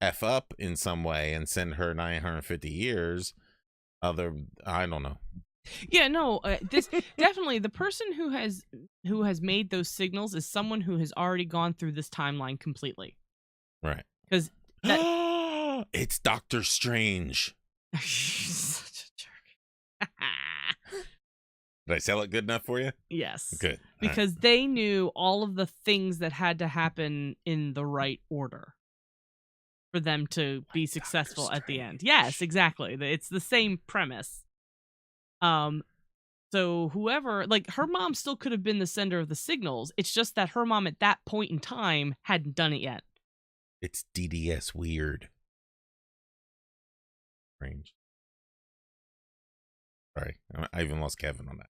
F up in some way and send her 950 years. I don't know. Yeah, no, this definitely, the person who has made those signals is someone who has already gone through this timeline completely. Right. Because it's Doctor Strange. Such a jerk. Did I sell it good enough for you? Yes. Good. Because they knew all of the things that had to happen in the right order for them to be successful at the end. Yes, exactly. It's the same premise. So whoever, like, her mom still could have been the sender of the signals. It's just that her mom at that point in time hadn't done it yet. It's DDS weird. Strange. Sorry, I even lost Kevin on that.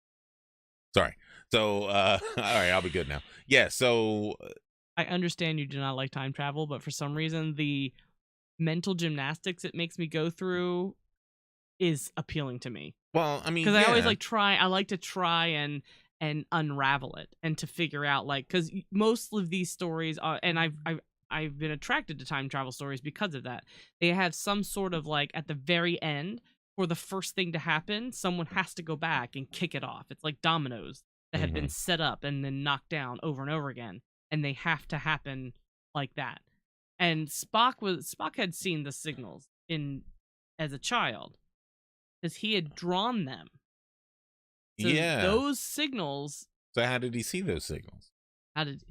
Sorry. So, all right, I'll be good now. Yeah, so... I understand you do not like time travel, but for some reason, the mental gymnastics it makes me go through is appealing to me. Well, I mean, because I always yeah. I like to try and unravel it and to figure out, like, because most of these stories are, and I've been attracted to time travel stories because of that. They have some sort of, like, at the very end, for the first thing to happen, someone has to go back and kick it off. It's like dominoes that have been Mhm. set up and then knocked down over and over again, and they have to happen like that. And Spock had seen the signals in as a child because he had drawn them. So Yeah. those signals, So how did he see those signals? how did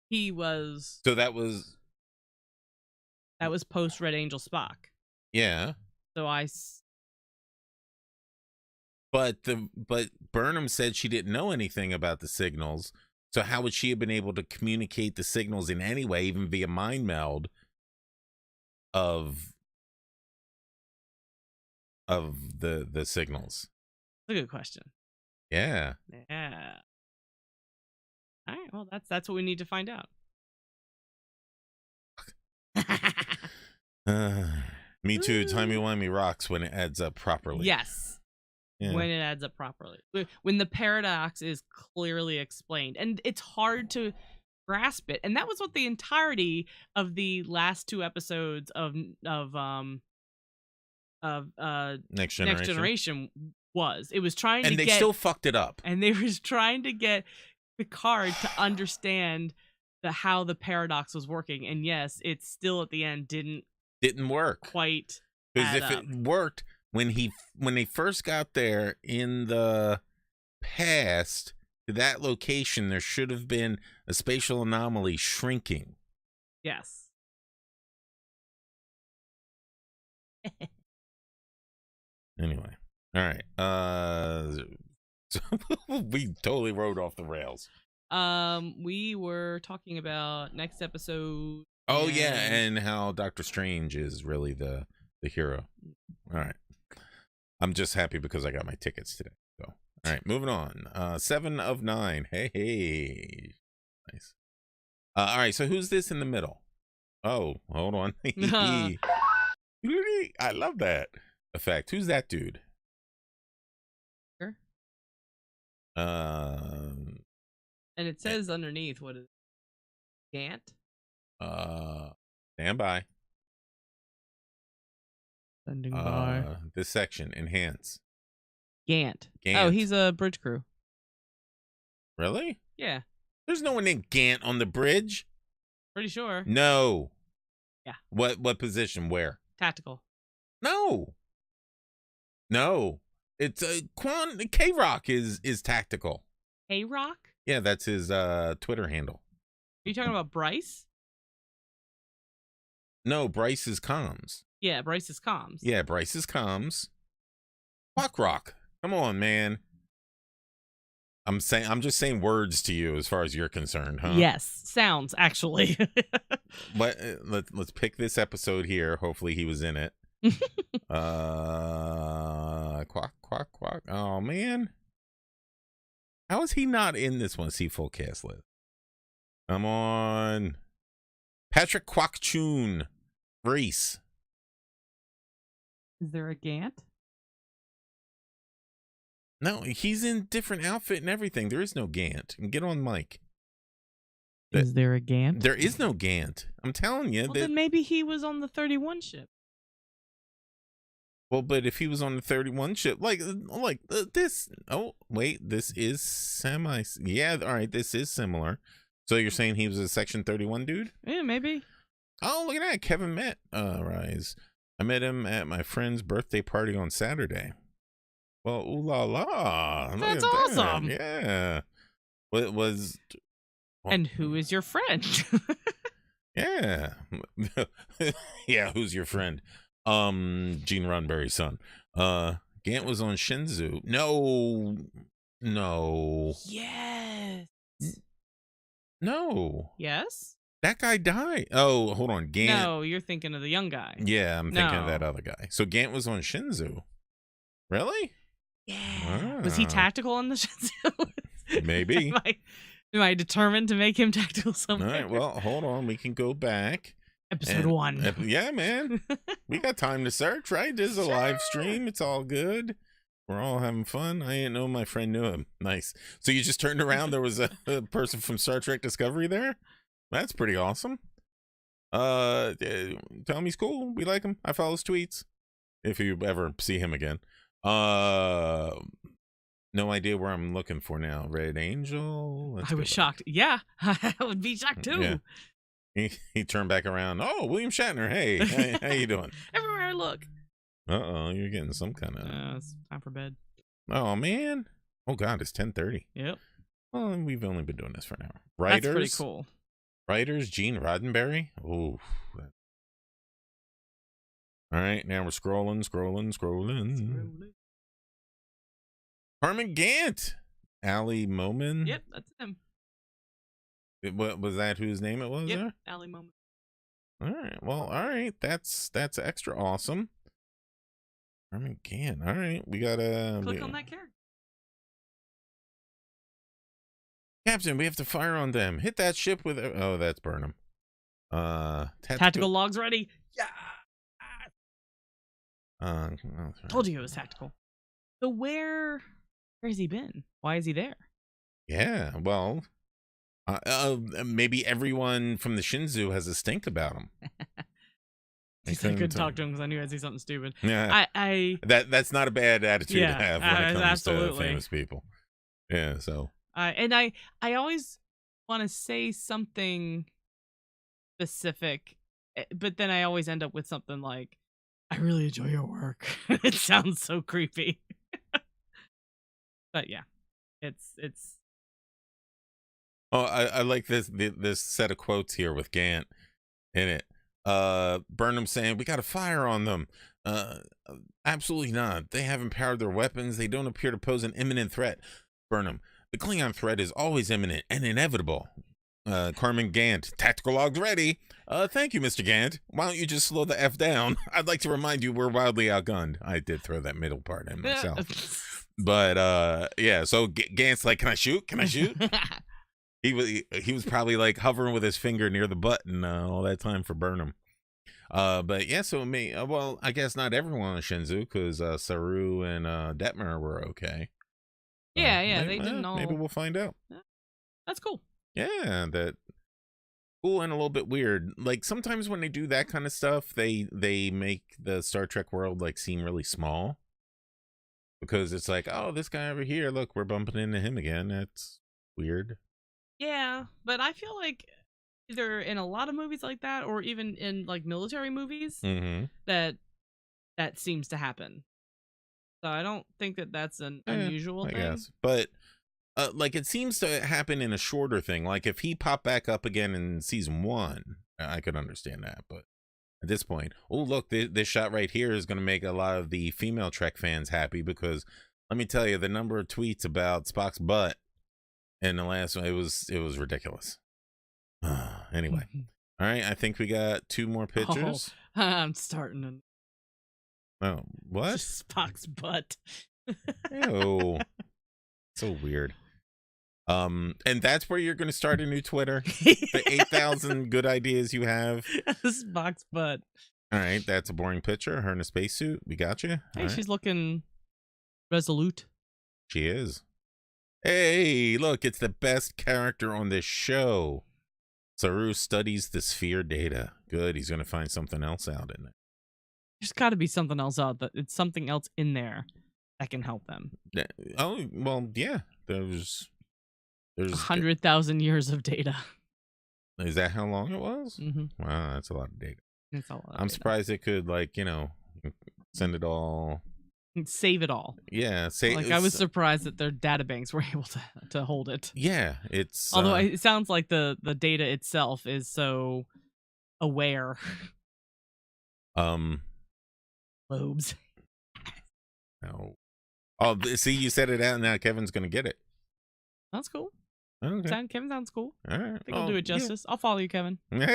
he was So that was, that was post Red Angel Spock. yeah. So But Burnham said she didn't know anything about the signals. So how would she have been able to communicate the signals in any way, even via mind meld of the signals? a good question. Yeah. Yeah. All right. Well, that's what we need to find out. Me too. Timey-wimey rocks when it adds up properly. Yes. Yeah. When it adds up properly. When the paradox is clearly explained. And it's hard to grasp it. And that was what the entirety of the last two episodes of Next Next Generation. Generation was. It was trying And to they get, still fucked it up. and they was trying to get Picard to understand how the paradox was working. And yes, it still at the end didn't Work. quite Because add if up. it worked when they first got there in the past to that location, there should have been a spatial anomaly shrinking. Yes. Anyway, all right. So we totally rode off the rails. We were talking about next episode. Oh yeah, and how Doctor Strange is really the hero. All right. I'm just happy because I got my tickets today. So, all right, moving on. 7 of 9. Hey. Nice. All right, so who's this in the middle? Oh, hold on. I love that effect. Who's that dude? Sure. And it says underneath, what is it? Gant? Stand by. Standing by. This section, enhance. Gant. Gant. Oh, he's a bridge crew. Really? Yeah. There's no one named Gant on the bridge. Pretty sure. No. Yeah. What position? Where? Tactical. No. It's K-Rock is tactical. K-Rock? Yeah, that's his Twitter handle. Are you talking about Bryce? No, Bryce is comms. Yeah, Bryce is comms. Yeah, Bryce is comms. Rock. Come on, man. I'm just saying words to you as far as you're concerned, huh? Yes, sounds actually. But let's pick this episode here. Hopefully he was in it. Quack. Oh man, how is he not in this one? See full cast list. Come on, Patrick Kwok-Choon, Reese. Is there a Gant? No, he's in different outfit and everything. There is no Gant. Get on mic. Is there a Gant? There is no Gant. I'm telling you. Well, then maybe he was on the 31 ship. Well, but if he was on the 31 ship, like this. Oh, wait, this is semi. Yeah, all right, this is similar. So you're saying he was a Section 31 dude? Yeah, maybe. Oh, look at that. Kevin met Rise. I met him at my friend's birthday party on Saturday. Well, ooh la la. Look That's at that. awesome. Yeah. What was. Well, and who is your friend? yeah. Yeah, who's your friend? Gene Roddenberry's son. Gant was on Shinzu. No. Yes. No. Yes? That guy died. Oh, hold on. Gant. No, you're thinking of the young guy. Yeah, I'm thinking of No. that other guy. So Gant was on Shinzu. Really? Yeah. Was he Ah. tactical on the Shinzu? Maybe. Am I determined to make him tactical All somewhere? right, well, hold on. We can go back. Episode 1. Yeah, man. We got time to search, right? This is a live stream. It's all good. We're all having fun. I didn't know my friend knew him. Nice. So you just turned around. There was a person from Star Trek Discovery there. That's pretty awesome. Tell him he's cool. We like him. I follow his tweets. If you ever see him again. No idea where I'm looking for now. Red Angel. I was shocked. Yeah, I would be shocked too. Yeah. He turned back around. Oh, William Shatner. Hey, how you doing? Everywhere I look. Uh-oh, you're getting some kind of... it's time for bed. Oh, man. Oh, God, it's 10:30. Yep. Well, we've only been doing this for an hour. Writers, that's pretty cool. Writers, Gene Roddenberry. Ooh. All right, now we're scrolling. Herman Gant. Ali Momin. Yep, that's him. What was that? Whose name it was? Yep, there? Ali Momin. All right. Well, all right. That's extra awesome. Herman Gant. All right, we gotta click on that character. Captain, we have to fire on them. Hit that ship with... Oh, that's Burnham. Tactical logs ready. Yeah. Told you it was tactical. So where has he been? Why is he there? Yeah, well, maybe everyone from the Shinzu has a stink about him. I couldn't talk to him because I knew I'd say something stupid. Yeah, that's not a bad attitude to have when it comes absolutely. to famous people. Yeah, so and I always want to say something specific, but then I always end up with something like, "I really enjoy your work." It sounds so creepy, but yeah, it's. Oh, I like this set of quotes here with Gant in it. Burnham saying, we got to fire on them. Absolutely not. They haven't powered their weapons. They don't appear to pose an imminent threat. Burnham, the Klingon threat is always imminent and inevitable. Carmen Gant, tactical logs ready. Thank you, Mr. Gant. Why don't you just slow the F down? I'd like to remind you we're wildly outgunned. I did throw that middle part in myself. But yeah, so Gant's like, can I shoot? Can I shoot? He was probably like hovering with his finger near the button all that time for Burnham. But yeah, so well, I guess not everyone on Shinzu, because Saru and Detmer were okay. Yeah, they didn't know. Maybe we'll find out. That's cool. Yeah, that cool and a little bit weird. Like sometimes when they do that kind of stuff, they make the Star Trek world like seem really small, because it's like, oh, this guy over here, look, we're bumping into him again. That's weird. Yeah, but I feel like either in a lot of movies like that, or even in like military movies, that seems to happen. So I don't think that that's an unusual thing. Guess. But like it seems to happen in a shorter thing. Like if he popped back up again in season 1, I could understand that. But at this point, oh look, this shot right here is going to make a lot of the female Trek fans happy, because let me tell you, the number of tweets about Spock's butt in the last one, it was ridiculous. Anyway, all right, I think we got 2 more pictures. Oh, I'm starting to. Oh, what? Spock's butt. Ew. So weird. And that's where you're going to start a new Twitter. The 8,000 good ideas you have. Spock's butt. All right, that's a boring picture. Her in a spacesuit. We got you. Hey, she's looking resolute. She is. Hey, look, it's the best character on this show. Saru studies the sphere data. Good, he's going to find something else out in it. There's got to be something else out. It's something else in there that can help them. Oh, well, yeah. There's 100,000 years of data. Is that how long it was? Mm-hmm. Wow, that's a lot of data. It's a lot of I'm data. surprised it could, like, send it all. Save it all. Yeah. I was surprised that their databanks were able to hold it. Yeah, it's. Although it sounds like the data itself is so aware. Lobes. No. Oh, see, you said it out, now Kevin's gonna get it. That's cool. Okay. Kevin sounds cool. All right. I think I'll do it justice. Yeah. I'll follow you, Kevin. I'll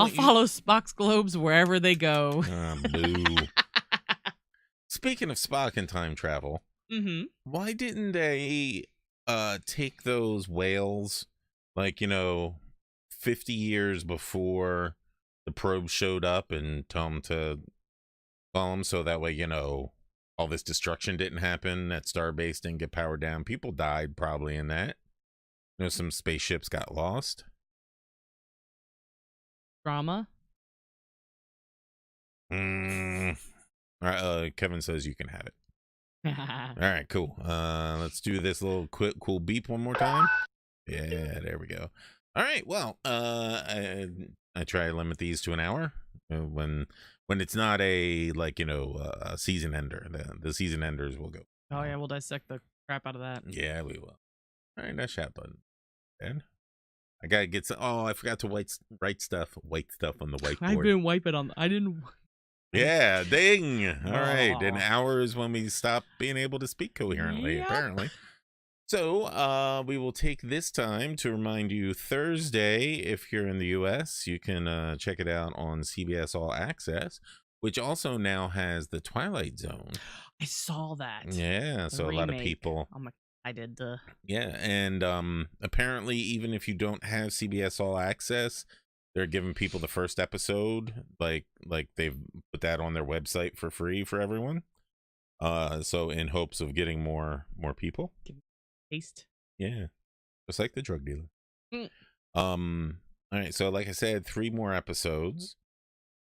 follow Spock's globes wherever they go. Boo. Speaking of Spock and time travel, why didn't they take those whales, like, 50 years before the probe showed up, and tell them to follow them, so that way, all this destruction didn't happen. That starbase didn't get powered down. People died probably in that. You know, some spaceships got lost. Drama. All right, Kevin says you can have it. All right, cool. Let's do this little quick cool beep one more time. Yeah, there we go. All right, well, I try to limit these to an hour when it's not a a season ender. The season enders will go. Oh yeah, we'll dissect the crap out of that. Yeah, we will. All right, that's shout button. Then I gotta get some. Oh, I forgot to write stuff on the whiteboard. I've been wiping on. I didn't. Yeah, ding. All right, an hour is when we stop being able to speak coherently, Yep. apparently. So we will take this time to remind you Thursday, if you're in the US, you can check it out on CBS All Access, which also now has the Twilight Zone. I saw that. Yeah, so a lot of people. I'm excited. Yeah, and apparently even if you don't have CBS All Access, they're giving people the first episode, like they've put that on their website for free for everyone. So in hopes of getting more people. Taste. Yeah, just like the drug dealer. Mm. All right, so like I said, 3 more episodes,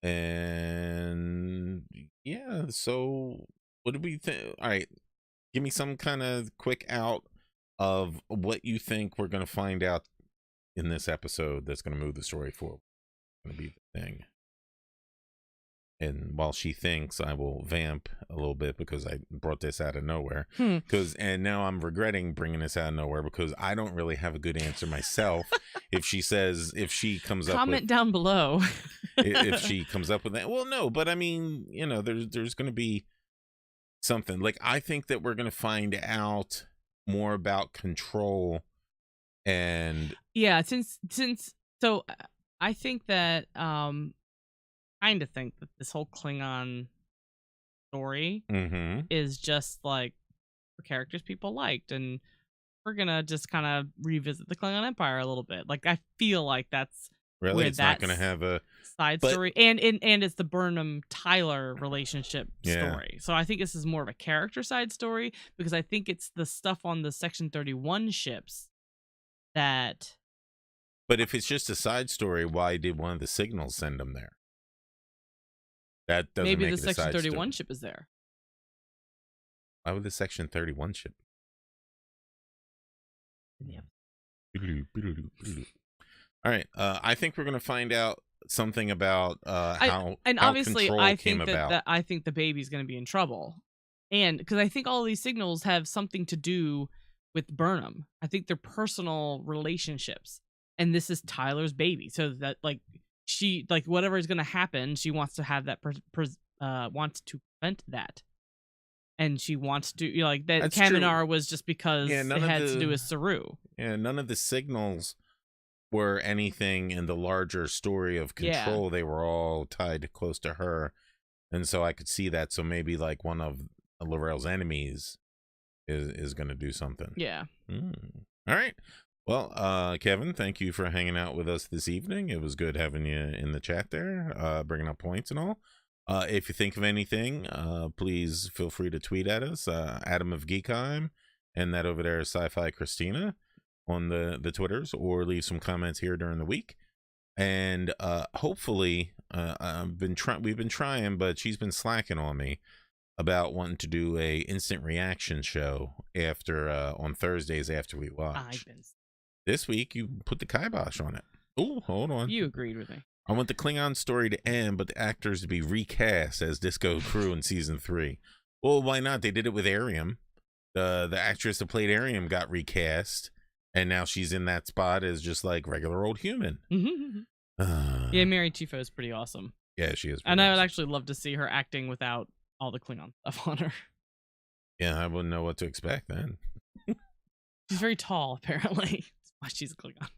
and yeah. So what do we think? All right, give me some kind of quick out of what you think we're gonna find out in this episode that's gonna move the story forward. Gonna be the thing. And while she thinks, I will vamp a little bit because I brought this out of nowhere. And now I'm regretting bringing this out of nowhere because I don't really have a good answer myself. If she comes up with, comment down below. if she comes up with that, well, no, but I mean, you know, there's going to be something. Like, I think that we're going to find out more about control and yeah, since so I think that kind of think that this whole Klingon story is just like the characters people liked, and we're gonna just kind of revisit the Klingon Empire a little bit. Like, I feel like that's really where it's not gonna have a side story, and it's the Burnham Tyler relationship Yeah. story. So I think this is more of a character side story because I think it's the stuff on the Section 31 ships that. But if it's just a side story, why did one of the signals send them there? That doesn't Maybe make the it a Section side 31 story. ship is there. Why would the Section 31 ship? Yeah. All right. I think we're gonna find out something about how obviously control I came think about. that I think the baby's going to be in trouble, and because I think all these signals have something to do with Burnham. I think they're personal relationships, and this is Tyler's baby, so that she whatever is going to happen, she wants to have that wants to prevent that, and she wants to that. That's Kaminar true. was just because Yeah, it none of had to the- do with Saru. Yeah, none of the signals were anything in the larger story of control. Yeah. They were all tied close to her, and so I could see that. So maybe like one of L'Orel's enemies is going to do something. Yeah. All right. Well, Kevin, thank you for hanging out with us this evening. It was good having you in the chat there, bringing up points and all. If you think of anything, please feel free to tweet at us, Adam of Geekheim, and that over there is Sci-Fi Christina on the Twitters, or leave some comments here during the week. And hopefully, we've been trying, but she's been slacking on me about wanting to do a instant reaction show after on Thursdays after we watch. This week you put the kibosh on it. Oh, hold on. You agreed with me. I want the Klingon story to end, but the actors to be recast as Disco Crew in season 3. Well, why not? They did it with Ariam. The actress that played Ariam got recast, and now she's in that spot as just like regular old human. Yeah, Mary Chieffo is pretty awesome. Yeah, she is. And I would actually love to see her acting without all the Klingon stuff on her. Yeah, I wouldn't know what to expect then. She's very tall, apparently. That's why she's a Klingon.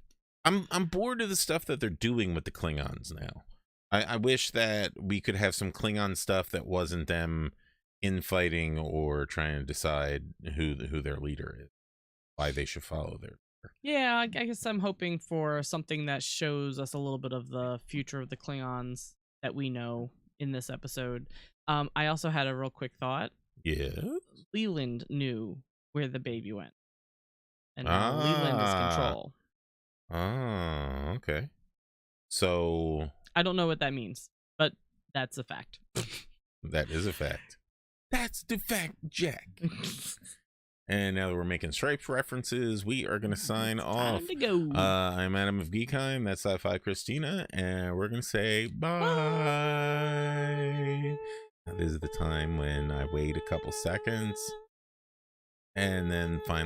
I'm bored of the stuff that they're doing with the Klingons now. I wish that we could have some Klingon stuff that wasn't them infighting or trying to decide who their leader is, why they should follow their leader. Yeah, I guess I'm hoping for something that shows us a little bit of the future of the Klingons that we know in this episode. I also had a real quick thought. Yeah. Leland knew where the baby went. And now Leland is control. Oh, okay. So I don't know what that means, but that's a fact. that is a fact. That's the fact, Jack. And now that we're making Stripes references, we are going to sign off. Time to go. I'm Adam of Geekheim. That's Sci-Fi Christina. And we're going to say bye. Now, this is the time when I wait a couple seconds. And then finally.